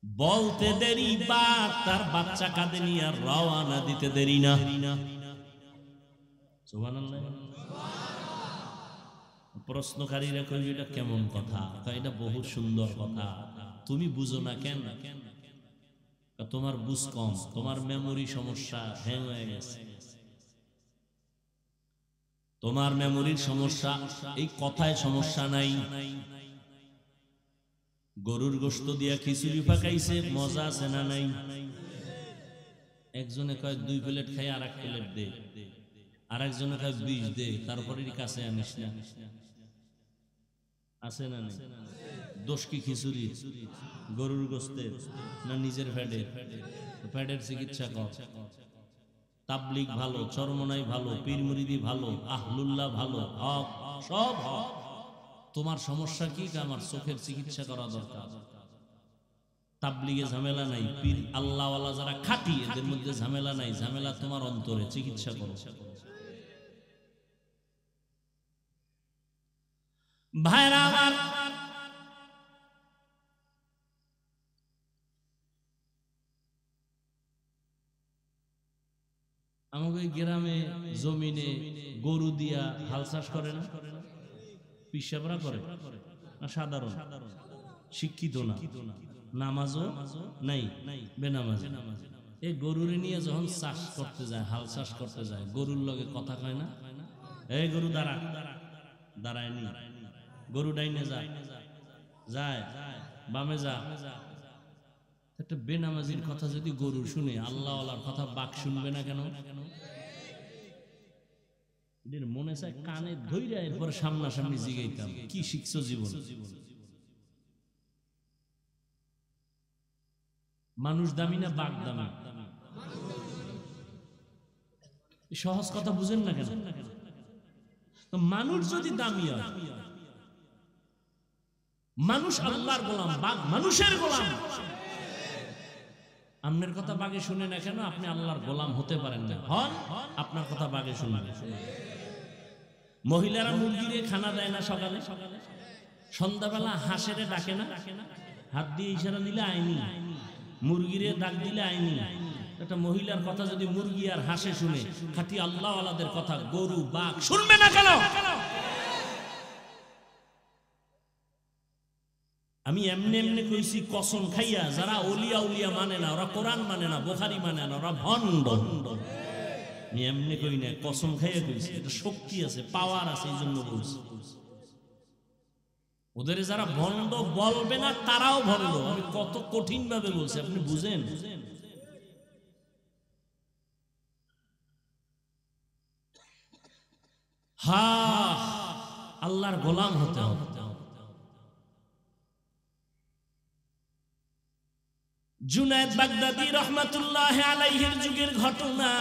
বলতে দেরি, বাঘ তার বাচ্চা কাঁধে নিয়ে রওনা দিতে দেরি না। সুবহানাল্লাহ। প্রশ্নকারীরা কই এটা কেমন কথা? এটা বহু সুন্দর কথা, তুমি বুঝো না কেন? তোমার বুঝ কম, তোমার মেমোরি সমস্যা, হ্যাং হয়ে গেছে, তোমার মেমোরির সমস্যা, এই কথায় সমস্যা নাই। গরুর গোশত দিয়া খিচুড়ি পাকাইছে, মজা আছে না নাই? একজনে কয় 2 প্লেট খাই, আর 1 প্লেট দে, আর একজনে কয় 20 দে, তারপরে কাছে আনিস না, আছে না নাই? দোষ কি খিচুড়ি, গরুর গোশতের, না নিজের ফ্যাটের? ফ্যাটের চিকিৎসা কর। তাবলিগ ভালো, চরমনাই ভালো, পীর মুরিদি ভালো, আহলুল্লাহ ভালো, হক সব হক। তোমার সমস্যা কি? আমার চোখের চিকিৎসা করা দরকার। তাবলিগে ঝামেলা নাই, পীর আল্লাহওয়ালা যারা খাঁটি এদের মধ্যে ঝামেলা নাই, ঝামেলা তোমার অন্তরে, চিকিৎসা করো। ভাইরা আমার, আমাকে গ্রামে জমিনে গরু দিয়া হাল চাষ করে না? পিসাবরা করে না? সাধারণ শিক্ষিত না, নামাজও নাই, বেনামাজ। এই গরুরে নিয়ে যখন চাষ করতে যায়, হাল চাষ করতে যায়, গরুর লগে কথা কয় না? এই গরু দাঁড়া, দাঁড়ায়নি, গরু ডাইনে যায়, যায় বামে যা। একটা বেনামাজির কথা যদি গরু শুনে, আল্লাহওয়ালার কথা বাক শুনবে না কেন? এদের মনে চায় কানে ধইরা এরপর সামনাসামনি জিগাইতাম, কি শিখছো জীবন? মানুষ দামি না বাঘ দামি? সহজ কথা বুঝেন না কেন? তো মানুষ যদি দামি হয়, মানুষ আল্লাহর গোলাম, বাঘ মানুষের গোলাম। আপনার কথা বাগে শুনে না কেন? আপনি আল্লাহর গোলাম হতে পারেন না, হন আপনার কথা বাগে শুনে। মহিলারা মুরগিরে খানা দেয় না সকালে, সন্ধ্যাবেলা হাঁসেরে ডাকে না, হাত দিয়ে ইশারা দিলে আইনি, মুরগিরে ডাক দিলে আইনি। একটা মহিলার কথা যদি মুরগি আর হাঁসে শুনে, খাঁটি আল্লাহওয়ালাদের কথা গরু বাঘ শুনবে না কেন? আমি এমনি এমনি কইছি কসম খাইয়া, যারা ওলিয়া উলিয়া মানে না, ওরা কোরআন মানে না, বুখারী মানে না, ওরা ভণ্ড। আমি এমনি কই না, কসম খাইয়া কইছি, এটা শক্তি আছে, পাওয়ার আছে, এই জন্য বলছি। ওদের যারা ভণ্ড বলবে না, তারাও ভণ্ড। আমি কত কঠিন ভাবে বলছি, আপনি বুঝেন? হ্যাঁ, আল্লাহর গোলাম হতে হবে। জুনায়েদ বাগদাদী রহমাতুল্লাহ আলাইহির যুগের ঘটনা।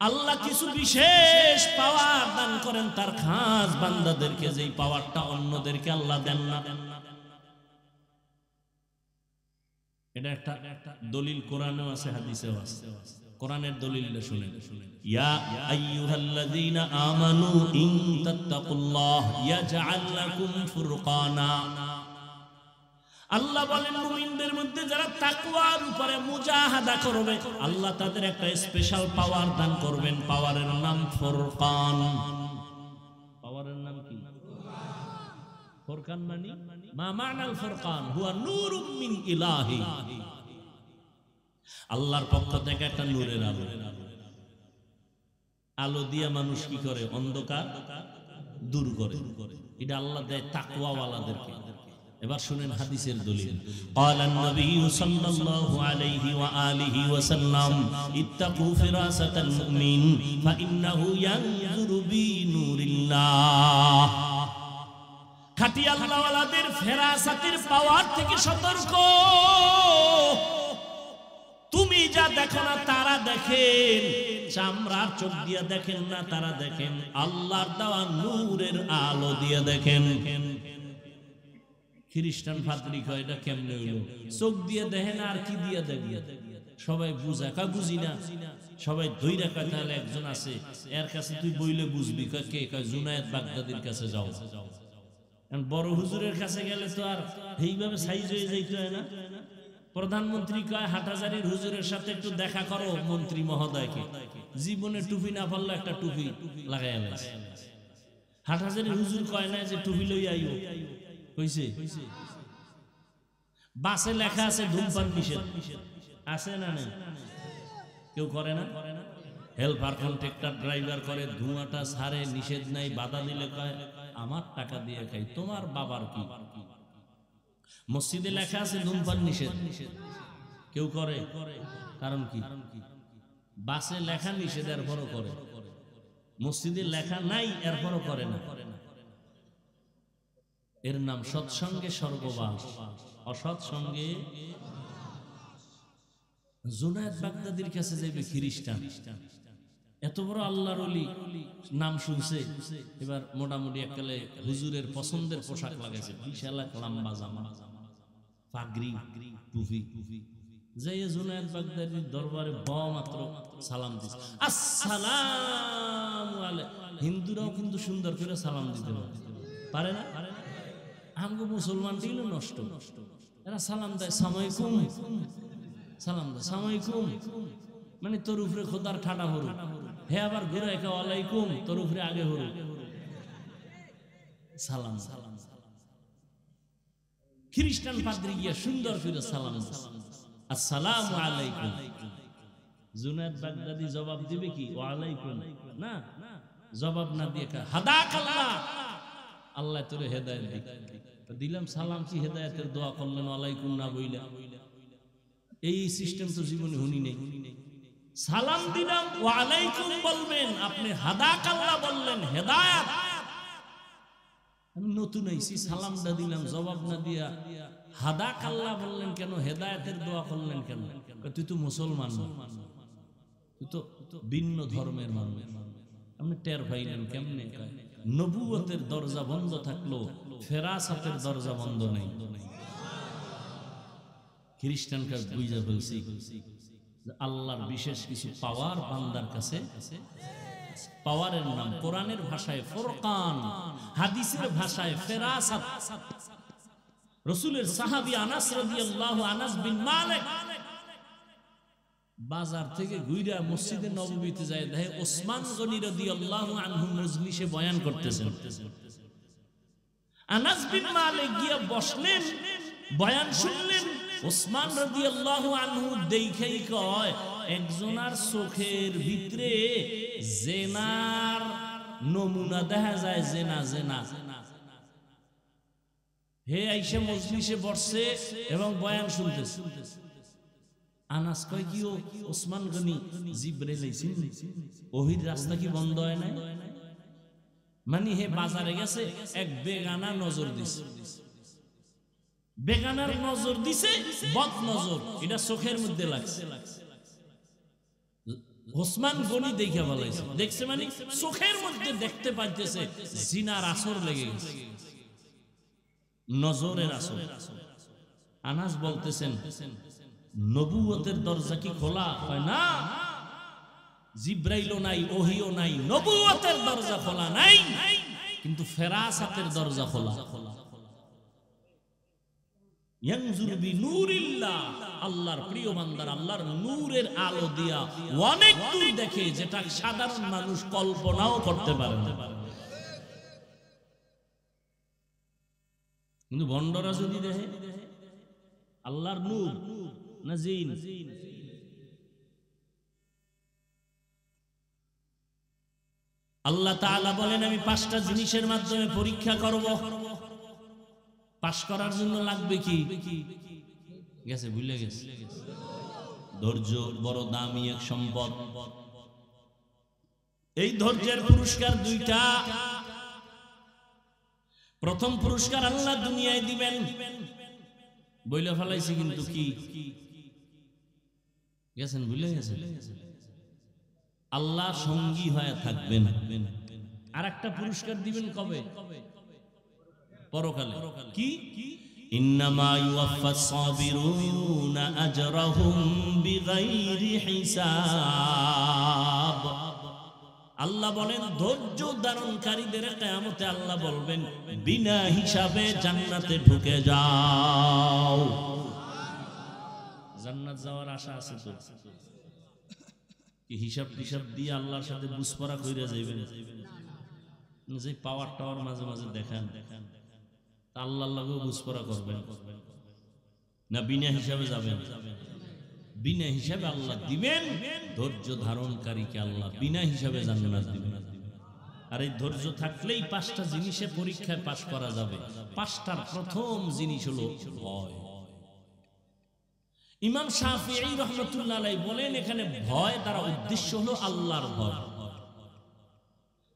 আল্লাহ কিছু বিশেষ পাওয়ার দান করেন তার খাস বান্দাদেরকে, যেই পাওয়ারটা অন্যদেরকে আল্লাহ দেন না। এটা একটা দলিল কোরআনেও আছে, হাদিসেও আছে। কোরআনের দলিলটা শুনেন। ইয়া আইয়ুহাল্লাযীনা আমানু ইন তাত্তাকুল্লাহ ইয়াজআল লাকুম ফুরকানা। আল্লাহ বলেন, মুমিনদের মধ্যে যারা তাকওয়ার উপরে মুজাহাদা করবে, আল্লাহ তাদের একটা স্পেশাল পাওয়ার দান করবেন। পাওয়ারের নাম ফুরকান। পাওয়ারের নাম কি? ফুরকান মানে মা মানাল ফুরকান হুয়া নূরুম মিন ইলাহি। আল্লাহর পক্ষ থেকে একটা নূরের আলো। আলো দিয়া মানুষ কি করে? অন্ধকার দূর করে। এটা আল্লাহ দেয় তাকওয়াওয়ালাদেরকে। এবার শুনেন হাদিসের দলিল। ক্বালান নবী সাল্লাল্লাহু আলাইহি ওয়া আলিহি ওয়া সাল্লাম ইত্তাকু ফিরাসাতাল মুমিন ফা ইন্নাহু ইয়ানজুরু বিনুরিল্লাহ। খাঁটি আল্লাহওয়ালাদের ফেরাসাতের পাওয়ার থেকে সতর্ক। তুমি যা দেখো না তারা দেখেন, চামড়ার চোখ দিয়া দেখেন না, তারা দেখেন আল্লাহর দেওয়া নূরের আলো দিয়ে দেখেন। খ্রিস্টান পাদ্রী কয় এটা কেমনে হইল? চোখ দিয়ে দেখেন আর কি দিয়ে দেখবে? সবাই বুঝা কয় বুঝি না, সবাই ধইরা কয় তাহলে একজন আছে এর কাছে তুই বইলে বুঝবি। কয় কে? কয় জুনায়েদ বাগদাদীর কাছে যাও। বড় হুজুরের কাছে গেলে তো আর এইভাবে সাইজ হয়ে যাইতে হয় না। প্রধানমন্ত্রী কয় হাটহাজারীর হুজুরের সাথে একটু দেখা করো মন্ত্রী মহোদয়কে। জীবনে টুপি না পারলে একটা টুপি লাগাইয়া হাটহাজারি হুজুর কয় না যে টুপি লই আইও, কইছে? বাসে লেখা আছে ধূমপান নিষেধ, আছে না নেই? কেউ করে না? হেল্পার কন্ট্রাক্টর ড্রাইভার করে, ধোঁয়াটা ছাড়ে, নিষেধ নাই, বাধা দিলে কয় আমার টাকা দিয়ে খাই, তোমার বাবার কি? মসজিদে লেখা আছে ধূমপান নিষেধ, কেউ করে? কারণ কি? বাসে লেখা নিষেধ, এরপরও করে। মসজিদে লেখা নাই, এরপরও করে না। এর নাম সৎসঙ্গে স্বর্গবাস, অসৎ সঙ্গে। জুনায়েদ বাগদাদির কাছে যাইবে খ্রিস্টান, এত বড় আল্লাহর ওলি, নাম শুনছে, এবার মোটামুটি এককালে হুজুরের পছন্দের পোশাক লাগাইছে, বিশাল এক লম্বা জামা, পাগড়ি, টুপি, যাই জুনায়েদ বাগদাদির দরবারে মাত্র সালাম দিছে, আসসালামু আলাইকুম। হিন্দুরাও কিন্তু সুন্দর করে সালাম দিতে পারে না? আমগো মুসলমান ছিল নষ্ট, এরা সালাম দেয় সালামালাইকুম, সালাম দেয় সালামালাইকুম, মানে তোর উপরে খোদার ঠাটা হরু, হে আবার ঘুরে একা ওয়ালাইকুম, তোর উপরে আগে হরু, সালাম। খ্রিস্টান পাদ্রী গিয়া সুন্দর করে সালাম, আসসালামু আলাইকুম। জুনায়েদ বাগদাদি জবাব দিবে কি? ওয়ালাইকুম না, জবাব না দিয়ে হাদাকাল্লাহ, আল্লাহ তোরে হেদায়েত দিক। দিলাম সালাম, কি হেদায়েতের দোয়া করলেন ওয়ালাইকুম না বইলা? এই সিস্টেম তো জীবনে শুনি নেই। সালাম দিলাম ওয়ালাইকুম বলবেন, আপনি হাদাকাল্লাহ বললেন, হেদায়েত। আমি নতুন আইছি, সালামটা দিলাম, জবাব না দিয়া হাদাকাল্লাহ বললেন কেন? হেদায়েতের দোয়া করলেন কেন? তুই তো মুসলমান, তুই তো ভিন্ন ধর্মের মানুষ, আপনি টের পাইলেন কেমনে? নবুয়তের দরজা বন্ধ থাকলো, ফেরাসাতের দরজা বন্ধ নেই। খ্রিস্টানকে বুঝা বলছি আল্লাহর বিশেষ কিছু পাওয়ার বান্দার কাছে, পাওয়ারের নাম কোরআনের ভাষায় ফুরকান, হাদিসের ভাষায় ফেরাসাত। রাসূলের সাহাবী আনাস রাদিয়াল্লাহু আনাস বিন মালিক বাজার থেকে ঘুরে মসজিদে নববীতে যায়, দেখে ওসমান গনি রাদিয়াল্লাহু আনহু মজলিসে বয়ান করতেছেন। আনাস বিন মালিক গিয়ে বসলেন, বয়ান শুনলেন। ওসমান রাদিয়াল্লাহু আনহু দেখাই কয়, একজনার চোখের ভিতরে জেনার নমুনা দেখা যায়, জেনা জেনা। হে আইসা মজলিসে বসছে এবং বয়ান শুনতেছে। আনাস কয় কি, ও ওসমান গনি জিবরাইল আইছেন, ওহির রাস্তা কি বন্ধ হয় না? মানে হে বাজারে গেছে, এক বেগানা নজর দিছে, বেগানার নজর দিছে, বদ নজর, এটা চোখের মধ্যে লাগছে। ওসমান গনি দেখে বলাইছে, দেখছে মানে চোখের মধ্যে দেখতে পাইতেছে জিনার আসর লেগে গেছে, নজরের আসর। আনাস বলতেছেন, নবুয়তের দরজা কি খোলা? হয় না, জিব্রাইলও নাই, ওহিও নাই, নবুয়তের দরজা খোলা নাই, কিন্তু ফেরাসাতের দরজা খোলা। ইয়ানজুরু বিনূরিল্লাহ, আল্লাহর প্রিয় বান্দার আল্লাহর নূরের আলো দিয়া অনেক দূর দেখে, যেটা সাধারণ মানুষ কল্পনাও করতে পারে না। কিন্তু ভণ্ডরা যদি দেখে আল্লাহর নূর না জিন? আল্লাহ তাআলা বলেন, আমি 5টা জিনিসের মাধ্যমে পরীক্ষা করব। পাস করার জন্য লাগবে কি? গেছে, ভুলে গেছে। ধৈর্য বড় দামি এক সম্পদ। এই ধৈর্যের পুরস্কার 2টা। প্রথম পুরস্কার আল্লাহ দুনিয়ায় দিবেন, বইলে ফেলাইছে কিন্তু কি? গেছেন, ভুলে গেছেন। আল্লাহ সঙ্গী হয়ে থাকবেন। আর একটা পুরস্কার দিবেন কবে? পরকালে। কি? ইন্নামা ইউওয়াফাস সাবিরুনা আজরাহুম বিগাইরি হিসাব। আল্লাহ বলেন, ধৈর্য ধারণকারীদের কিয়ামতে আল্লাহ বলবেন, বিনা হিসাবে জান্নাতে ঢুকে যাও। জান্নাত যাওয়ার আশা আছে তো? কি হিসাব টিসাব দিয়ে আল্লাহর সাথে বুঝপড়া কইরা যাইবেন? যে পাওয়ার টাওয়ার মাঝে মাঝে দেখান, আল্লাহর লাগেও বুঝপড়া করবেন না বিনা হিসাবে যাবেন? বিনা হিসাবে আল্লাহ দিবেন, ধৈর্য ধারণকারীকে আল্লাহ বিনা হিসাবে জান্নাত দিবেন। আর এই ধৈর্য থাকলেই 5টা জিনিসে পরীক্ষায় পাশ করা যাবে। 5টার প্রথম জিনিস হলো ভয়। ইমাম শাফিঈ রাহমাতুল্লাহ আলাইহি বলেন এখানে ভয় দ্বারা উদ্দেশ্য হলো আল্লাহর ভয়।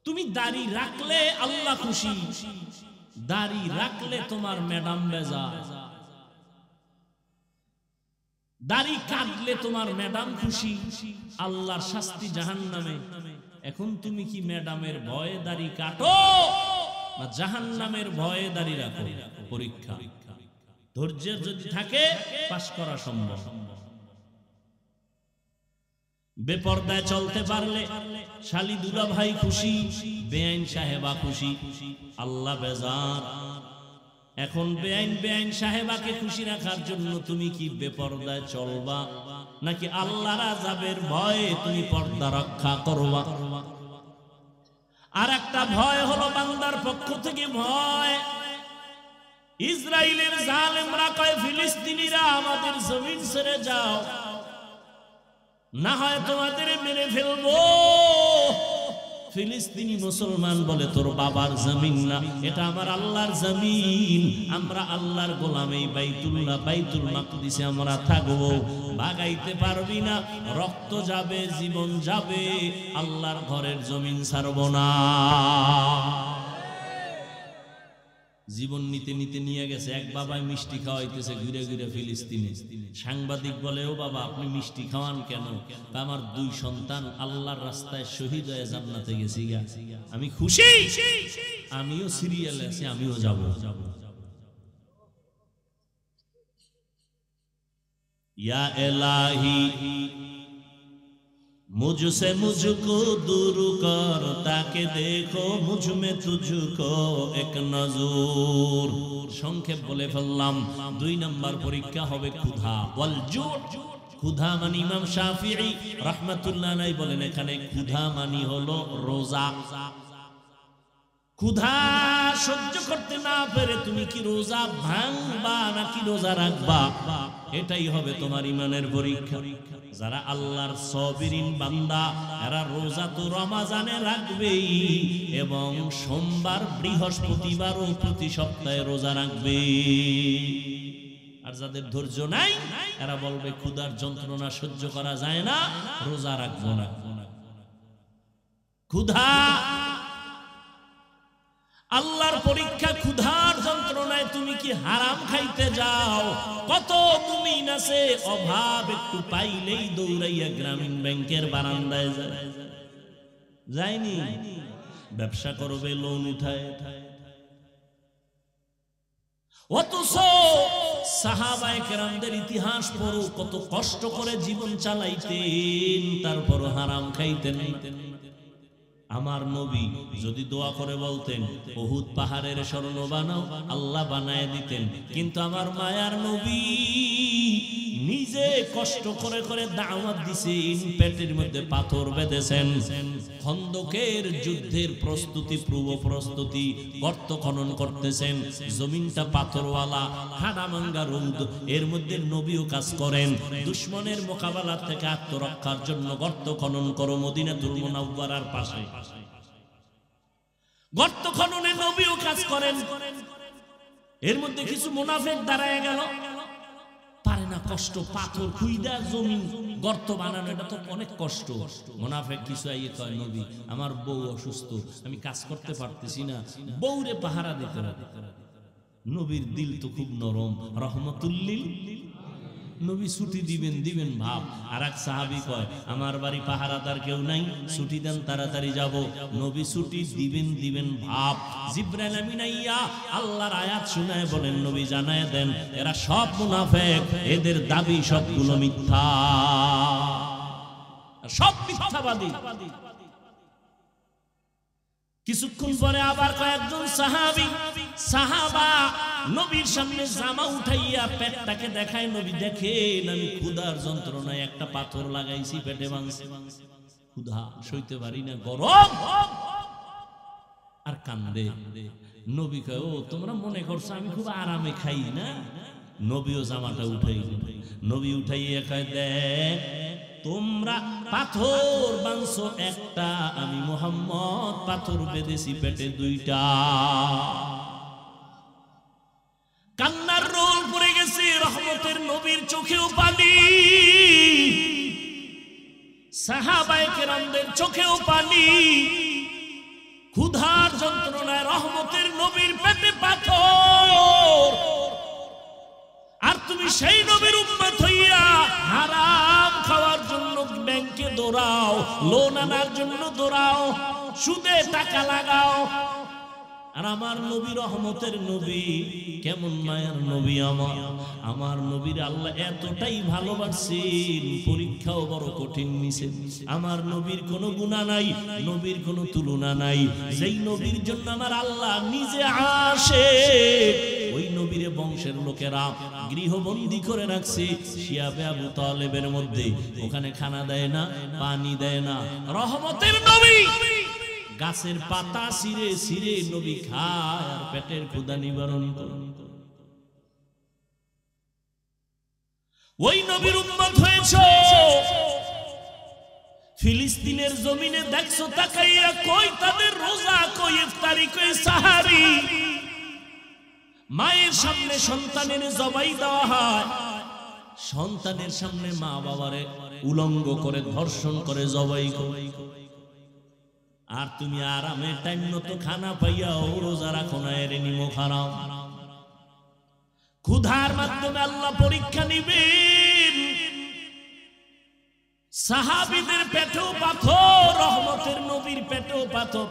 তুমি দাড়ি রাখলে আল্লাহ খুশি, দাড়ি রাখলে তোমার ম্যাডাম বেজা, দাড়ি কাটলে তোমার ম্যাডাম খুশি, আল্লাহর শাস্তি জাহান্নামে। এখন তুমি কি ম্যাডামের ভয়ে দাড়ি কাটো না জাহান্নামের ভয়ে দাড়ি রাখো? পরীক্ষা। ধৈর্যের যদি থাকে পাস করা সম্ভব। বেপরদায় চলতে পারলে শালি দুলা ভাই খুশি, বেআইন সাহেবা খুশি, আল্লাহ বেজার। এখন বেআইন সাহেবাকে খুশি রাখার জন্য তুমি কি বেপরদায় চলবা নাকি আল্লাহর আযাবের ভয়ে তুমি পর্দা রক্ষা করবা? আর একটা ভয় হলো বান্দার পক্ষ থেকে ভয়। ইসরায়েলের জালেমরা কয় ফিলিস্তিনিরা আমাদের জমিন ছেড়ে যাও, না হয় তোমাদের মেরে ফেলবো। ফিলিস্তিনি মুসলমান বলে তোর বাবার জমিন না, এটা আমার আল্লাহর জমিন, আমরা আল্লাহর গোলাম, এই বাইতুল মাকদিসে আমরা থাকবো, ভাগাইতে পারবি না, রক্ত যাবে, জীবন যাবে, আল্লাহর ঘরের জমিন ছাড়বো না। জীবন নিতে নিতে নিয়ে গেছে। এক বাবাই মিষ্টি খাওয়াইতেছে ঘুরে ঘুরে ফিলিস্তিনে। সাংবাদিক বলে, ও বাবা আপনি মিষ্টি খাওয়ান কেন? আমার 2 সন্তান আল্লাহর রাস্তায় শহীদ হয়ে জান্নাতে গেছি, আমি খুশি, আমিও সিরিয়ালে আছি, আমিও যাব। ইয়া ইলাহি मुझसे मुझको दूर कर, ताके देखो मुझ में तुझको एक नजर। সংক্ষেপ বলে ফেললাম। 2 নম্বর পরীক্ষা হবে ক্ষুধা, ওয়াল জু। ক্ষুধা মানে ইমাম শাফিঈ রাহমাতুল্লাহ আলাইহি বলেন এখানে ক্ষুধা মানে হলো রোজা। ক্ষুধা সহ্য করতে না পেরে তুমি কি রোজা ভাঙবা নাকি রোজা রাখবা? এটাই হবে তোমার ইমানের পরীক্ষা। যারা আল্লাহর সাবিরিন বান্দা, এরা রোজা তো রমজানে রাখবেই এবং সোমবার, বৃহস্পতিবার ও প্রতি সপ্তাহে রোজা রাখবে। আর যাদের ধৈর্য নাই এরা বলবে ক্ষুধার যন্ত্রণা সহ্য করা যায় না, রোজা রাখবো না। ক্ষুধা আল্লাহর পরীক্ষা। ক্ষুধার যন্ত্রণায় তুমি কি হারাম খাইতে যাও? কত মুমিন আছে অভাব একটু পাইলেই দৌড়াইয়া গ্রামীণ ব্যাংকের বারান্দায় যায়নি, ব্যবসা করবে লোন উঠায়। অথচ সাহাবায়ে কেরামদের ইতিহাস পড়ো, কত কষ্ট করে জীবন চালাইতেন, তারপর হারাম খাইতেন। আমার নবী যদি দোয়া করে বলতেন উহুদ পাহাড়ের স্বর্ণ বানাও, আল্লাহ বানায় দিতেন। কিন্তু আমার মায়ার নবী নিজে কষ্ট করে করে দাওয়াত দিছেন, পেটের মধ্যে পাথর বেঁধেছেন। খন্দকের যুদ্ধের প্রস্তুতি, পূর্ব প্রস্তুতি, গর্ত খনন করতেছেন, জমিনটা পাথরওয়ালা, হাড়ামাঙ্গা রোদ, এর মধ্যে নবীও কাজ করেন। দুশমনের মোকাবেলা থেকে আত্মরক্ষার জন্য গর্ত খনন করো মদিনাতুল মুনাওয়ারার পাশে। গর্ত খননে নবীও কাজ করেন। এর মধ্যে কিছু মুনাফিক দাঁড়ায় গেল, পারে না, কষ্ট, পাথর খুইদা জমিন গর্ত বানানো, এটা তো অনেক কষ্ট। মুনাফিক কিছু আইয়ে কয় নবী আমার বউ অসুস্থ, আমি কাজ করতে পারতেছি না, বউরে পাহারা দিতে হবে। নবীর দিল তো খুব নরম, রহমতুল্লিল। নবী ছুটি দিবেন ভাব। আর এক সাহাবী কয় আমার বাড়ি পাহারাদার কেউ নাই, ছুটি দেন তাড়াতাড়ি যাব। নবী ছুটি দিবেন ভাব। জিবরাইল আমিন আইয়া আল্লাহর আয়াত শুনায় বলেন নবী জানায় দেন এরা সব মুনাফিক, এদের দাবি সবগুলো মিথ্যা, সব মিথ্যাবাদী। কিছুক্ষণ পরে আবার কয়েকজন সাহাবা নবীর সামনে জামা উঠাইয়া পেটটাকে দেখায়। নবী দেখেন আমি ক্ষুধার যন্ত্রণায় একটা পাথর লাগাইছি পেটে, ভাঙছে, ক্ষুধা সইতে পারি না, গরম। আর কান্দে। নবী কয়, ও তোমরা মনে করছো আমি খুব আরামে খাই না? নবীও জামাটা উঠাই, নবী উঠাইয়া কয়, দেখ তোমরা পাথর বানছো একটা, আমি মুহাম্মদ পাথর বেঁধেছি পেটে দুইটা। কান্নার রোল পড়ে গেছে, রহমতের নবীর চোখেও পানি, সাহাবায়ে কেরামদের চোখেও পানি। ক্ষুধার যন্ত্রণায় রহমতের নবীর পেটে পাথর, আর তুমি সেই নবীর উম্মত হইয়া হারাম খাওয়ার জন্য ব্যাংকে দৌড়াও, লোন আনার জন্য দৌড়াও, সুদে টাকা লাগাও। আর আমার নবী রহমতের নবী, কেমন মায়ার নবী আমার নবীর আল্লাহ এতটাই ভালোবাসেন, পরীক্ষাও বড় কঠিন নিছে। আমার নবীর কোনো গুনাহ নাই, নবীর কোনো তুলনা নাই। যেই নবীর জন্য আমার আল্লাহ নিজে আসে, ওই নবীর বংশের লোকেরা গৃহবন্দী করে রাখছে শিয়াবে আবু তালেবের মধ্যে। ওখানে খানা দেয় না, পানি দেয় না। রহমতের নবী গাছের পাতা ছিঁড়ে ছিঁড়ে নবী খায় আর পেটের ক্ষুধা নিবারণ করে। ওই নবীর উম্মত হয়েছে। ফিলিস্তিনের জমিনে দেখছো তাকাইয়া, কই তাদের রোজা, কই ইফতারি, কই সাহারি। মায়ের সামনে সন্তানের জবাই দেওয়া হয়, সন্তানের সামনে মা বাবারে উলঙ্গ করে ধর্ষণ করে জবাই করে। আর তুমি আরামে টাইম মতো খানা পাইয়াও রোজা রাখো না, এর নিমখ হারাম। ক্ষুধার মাধ্যমে আল্লাহ পরীক্ষা নিবেন। সাহাবীদের পেটেও পাথর, রহমতের নবীর পেটেও পাথর।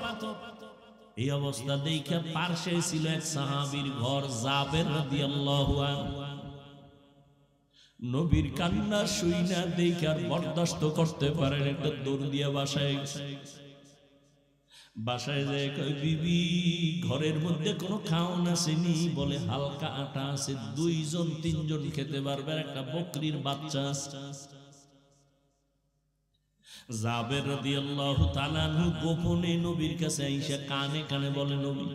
এই অবস্থা দেখে পার্শ্বে ছিল এক সাহাবীর ঘর, জাবের রাদিয়াল্লাহু আনহু। নবীর কান্না শুইনা দেখে আর বরদাস্ত করতে পারেন, একটা দৌড় দিয়ে বাসায় গেছে। বাসায় যায়, কই বিবি ঘরের মধ্যে কোনো খাওন আসেনি? বলে হালকা আটা আছে, 2 জন 3 জন খেতে পারবে, একটা বকরির বাচ্চা আছে। জাবের রাদিয়াল্লাহু তাআলা গোপনে নবীর কাছে আইসা কানে কানে বলে, নবী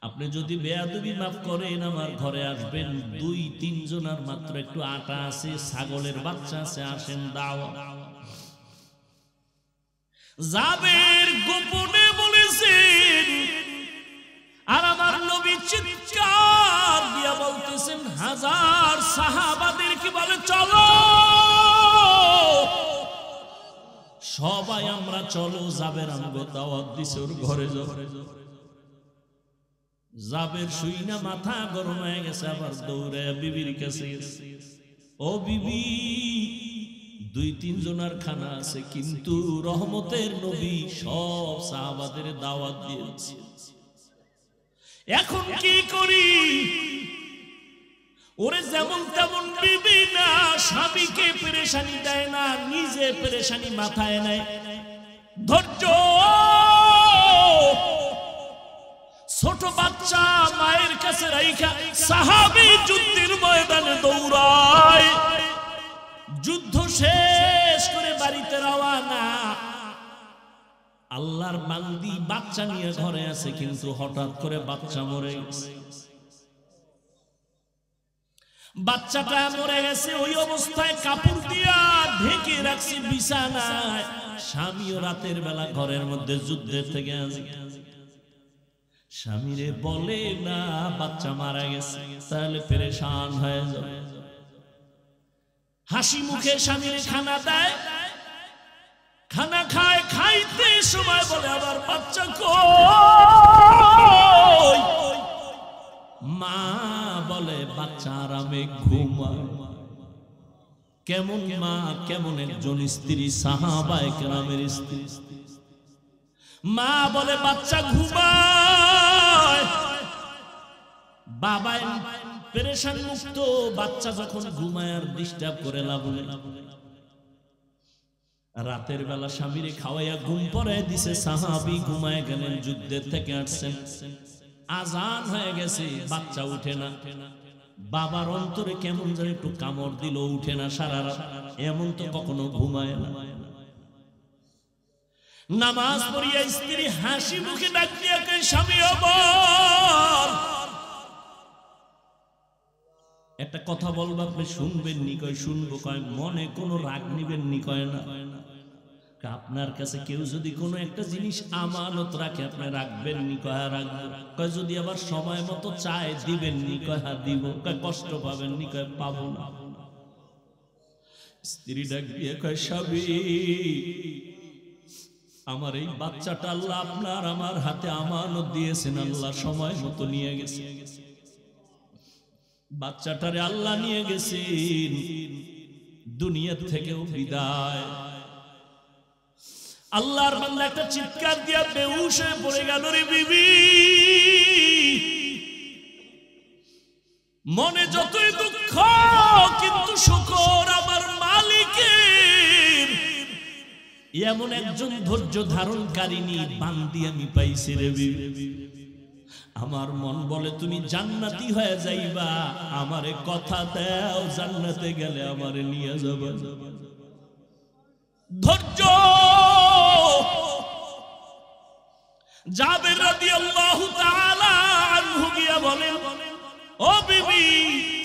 আপনি যদি বেয়াদবি মাফ করেন, আমার ঘরে আসবেন, 2-3 জনের মাত্র একটু আটা আছে, ছাগলের বাচ্চা আছে, আসেন দাও। জাবের গোপনে বলেছেন, আর আমার নবী চিৎকার দিয়া বলতেছেন, 1000 সাহাবাদের কি বলে, চলো সবাই আমরা চলো। জাবের আমগো দাওয়াত দিছে ওর ঘরে যাও। জাবের শুইনা মাথা গরম হয়ে গেছে, আবার দৌড়ে বিবির কাছে গেছে, ও বিবি 2-3 জনের খানা আছে, কিন্তু রহমতের নবী সব সাহাবাদের দাওয়াত দিয়েছে, এখন কি করি? ওরে যেমন তেমন বিবি না, স্বামীকে পেরেশানি দেয় না, নিজে পেরেশানি মাথায় নেয়। ধৈর্য, ছোট বাচ্চা মায়ের কাছে রাইখা সাহাবী যুদ্ধের ময়দানে দৌড়ায়। যুদ্ধ শেষ করে বাড়িতে রওনা। আল্লাহর বান্দি বাচ্চা নিয়ে ঘরে আছে, কিন্তু হঠাৎ করে বাচ্চা মরে গেছে। বাচ্চাটা মরে গেছে, ওই অবস্থায় কাপড় দিয়া ঢেকে রাখছি বিছানায়। স্বামীও রাতের বেলা ঘরের মধ্যে যুদ্ধের থেকে আসে। স্বামীরে বলে না বাচ্চা মারা গেছে, তাহলে পেরেশান হয়ে যাবে। হাসি মুখে স্বামীরে খানা দেয়, খানা খায়, খাইতে সময় বলে আবার বাচ্চা কই? মা বলে বাচ্চা আরামে ঘুমায়। কেমন মা, কেমন একজন স্ত্রী, সাহাবায়ে কেরামের স্ত্রী। মা বলে বাচ্চা ঘুমায়, বাবা পেরেশান মুক্ত। বাচ্চা যখন ঘুমায় আর ডিস্টার্ব করে লাভ নেই। রাতের বেলা স্বামীরে খাওয়াইয়া ঘুম পড়ায় দিছে, সাহাবী ঘুমায় গেলেন, যুদ্ধের থেকে আসছেন। আজান হয়ে গেছে, বাচ্চা উঠে না। বাবার অন্তরে কেমন যেন একটু কামড় দিল, উঠে না সারা রাত। এমন তো কখনো ঘুমায় না। নামাজ পড়িয়া স্ত্রী হাসি মুখে ডাক দিয়া কয় স্বামী বল একটা কথা বলবো আপনি শুনবেন নি? কয় শুনবো। কয় মনে কোনো রাগ নিবেন নি? কয় না। আপনার কাছে কেউ যদি কোনো একটা জিনিস আমানত রাখে আপনি রাখবেন নি? কয় রাখবো। কয় যদি আবার সময় মতো চায় দিবেন নি? কয় দিব। কয় কষ্ট পাবেন নি? কয় পাবো না। স্ত্রী ডাক দিয়ে কয় স্বামী আমার এই বাচ্চাটা আল্লাহ আপনার আমার হাতে আমানত দিয়েছেন, আল্লাহ সময় মতো নিয়ে গেছে। বাচ্চাটারে আল্লাহ নিয়ে গেছেন, দুনিয়া থেকেও বিদায়। আল্লাহর বান্দা একটা চিৎকার দিয়া বেহুশ হয়ে পড়ে গেল। রে বিবি মনে যতই দুঃখ কিন্তু শুকর আমার মালিকের এমন একজন ধৈর্য ধারণকারিনী বান্দি আমি পাইছি। রে বিবি আমার মন বলে তুমি জান্নাতি হয়ে যাইবা, আমারে কথা দাও জান্নাতে গেলে আমারে নিয়ে যাবা। ধৈর্য। জাবের রাদিয়াল্লাহু তাআলা আনহু গিয়া বলেন ও বিবি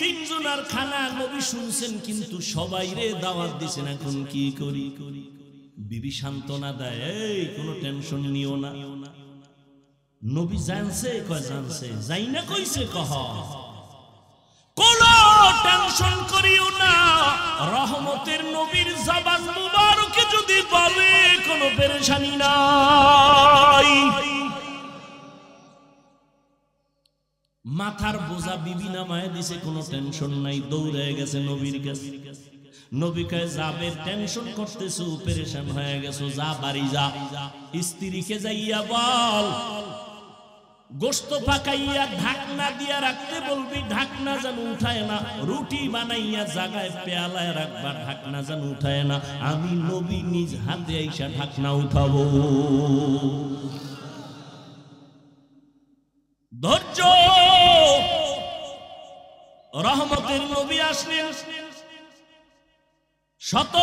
তিনজনের খানা নবী শুনছেন কিন্তু সবাই রে দাওয়াত দিছেন, এখন কি করি? বিবি সান্ত্বনা দেয় এই কোনো টেনশন নিও না। নবী জানছে? কয় জানছে। যাই না কইছে কহ কোন টেনশন করিও না, রহমতের নবীর জবান মুবারকে যদি বলে কোনো পেরেশানি নাই। মাথার বোঝা বিবি নামায় দিছে, কোনো টেনশন নাই, দৌড়ে গেছে নবীর কাছে। নবী কয় জাবের টেনশন করতেছো, পেরেশান হয়ে গেছো, যা বাড়ি যা, স্ত্রীকে যাইয়া বল গোশত পাকাইয়া ঢাকনা দিয়া রাখতে বলবি, ঢাকনা যেন উঠায় না। রুটি বানাইয়া জাগায় পেয়ালায় রাখবা, ঢাকনা যেন উঠায় না। আমি নবী নিজ হাতে আইসা ঢাকনা উঠাবো। ধৈর্য। রহমতের নবী আসলেন, শত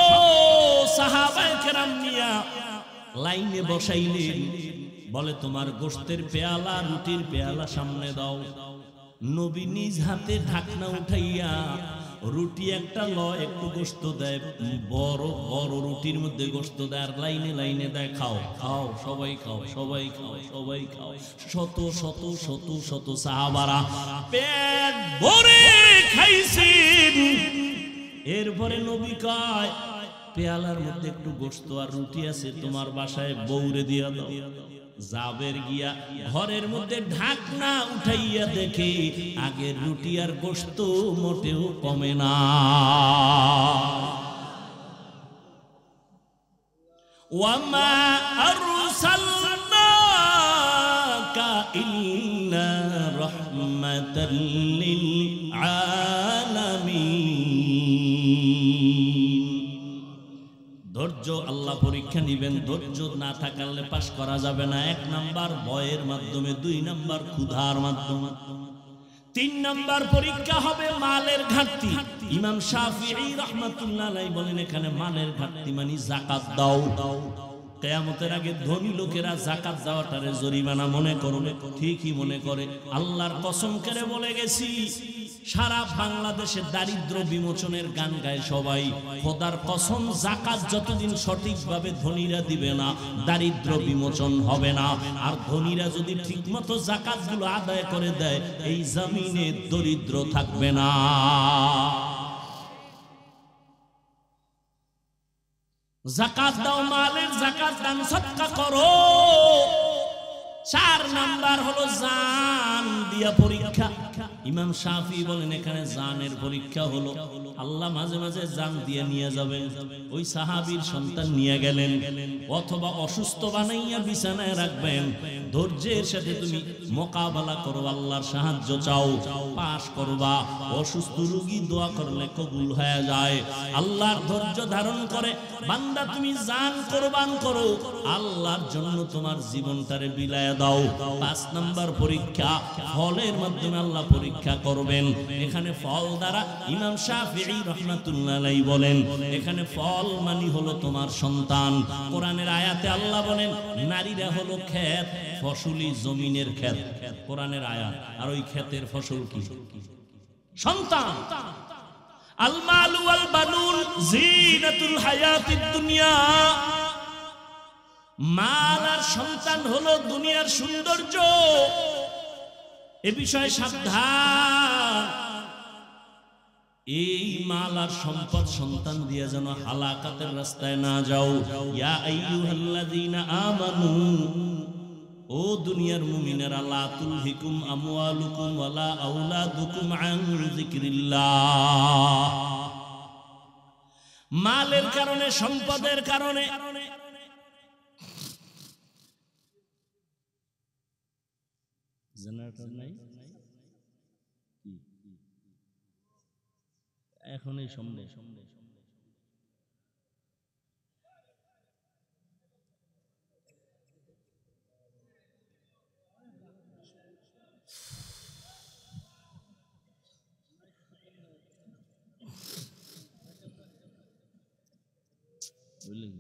সাহাবায়ে কেরাম নিয়া লাইনে বসাইলেন। বলে তোমার গোশতের পেয়ালা রুটির পেয়ালা সামনে দাও। নবী নিজ হাতে ঢাকনা উঠাইয়া রুটি একটা লয়, একটু গোশত দেয়, বড় বড় রুটির মধ্যে গোশত দেয়, আর লাইনে লাইনে দেয় খাও খাও সবাই খাও সবাই খাও সবাই খাও। শত শত শত শত সাহাবারা পেট ভরে খাইছেন। এরপরে নবী কয় পেয়ালার মধ্যে একটু গোশত আর রুটি আছে, তোমার বাসায় বউরে দিয়া দাও। জাবের গিয়া ঘরের মধ্যে ঢাকনা উঠাইয়া দেখে আগের রুটি আর গোশত মোটেও কমে না। ওয়ামা আরসালনাকা ইল্লা রাহমাতাল লিল আলামিন। ধৈর্য আল্লাহ পরীক্ষা নিবেন, ধৈর্য না থাকলে পাস করা যাবে না। 1 নাম্বার ভয়ের মাধ্যমে, 2 নাম্বার ক্ষুধার মাধ্যমে, 3 নাম্বার পরীক্ষা হবে মালের ঘাটতি। ইমাম শাফিঈ রাহমাতুল্লাহ আলাইহি বলেন এখানে মালের ঘাটতি মানে যাকাত দাও। কিয়ামতের আগে ধনী লোকেরা যাকাত দেওয়াটারে জরিমানা মনে করে, ঠিকই মনে করে। আল্লাহর কসম করে বলে গেছি সারা বাংলাদেশে দারিদ্র বিমোচনের গান গায় সবাই। খোদার কসম যাকাত যতদিন সঠিকভাবে ধনীরা দিবে না দারিদ্র বিমোচন হবে না। আর ধনীরা যদি ঠিকমতো যাকাতগুলো আদায় করে দেয় এই জমিনে দরিদ্র থাকবে না। যাকাত দাও, মালের যাকাত দান সদকা করো। 4 নাম্বার হলো জান দিয়া পরীক্ষা। ইমাম শাফি বলেন এখানে জানের পরীক্ষা হলো আল্লাহ মাঝে মাঝে জান দিয়ে নিয়ে যাবেন। ওই সাহাবীর সন্তান নিয়ে গেলেন, অথবা অসুস্থ বানাইয়া বিছানায় রাখবেন। ধৈর্যের সাথে তুমি মোকাবেলা করো, আল্লাহর সাহায্য চাও, পাশ করবা। অসুস্থ রোগী দোয়া করলে কবুল হয়ে যায়। আল্লাহর ধৈর্য ধারণ করে বান্দা তুমি জান কোরবান করো, আল্লাহর জন্য তোমার জীবনটারে বিলায় দাও। 5 নাম্বার পরীক্ষা, ফলের মাধ্যমে আল্লাহ পরীক্ষা করবেন। এখানে ফল দ্বারা ইমাম শাফিঈ রাহমাতুল্লাহ আলাইহি বলেন, এখানে ফল মানে হলো তোমার সন্তান। কোরআনের আয়াতে আল্লাহ বলেন নারীরা হলো ক্ষেত, ফসলি জমিনের ক্ষেত, কোরআনের আয়াত। আর ওই ক্ষেতের ফসল কি? সন্তান। আল মালু ওয়াল বানুন জিনাতুল হায়াতিদ দুনিয়া, মাল আর সন্তান হলো দুনিয়ার সৌন্দর্য। এ বিষয়ে সাবধান। এই মাল আর সম্পদ সন্তান দিয়ে যেন হালাকাতের রাস্তায় না যাও। ইয়া আইয়ুহাল্লাযীনা আমানু, ও দুনিয়ার মুমিনেরা, লা তুলহিকুম আমওয়ালুকুম ওয়ালা আওলাদুকুম আন যিকরিল্লাহ। মালের কারণে, সম্পদের কারণে জেনারেটর নাই এখন এই সম্ভব। বুঝলেন?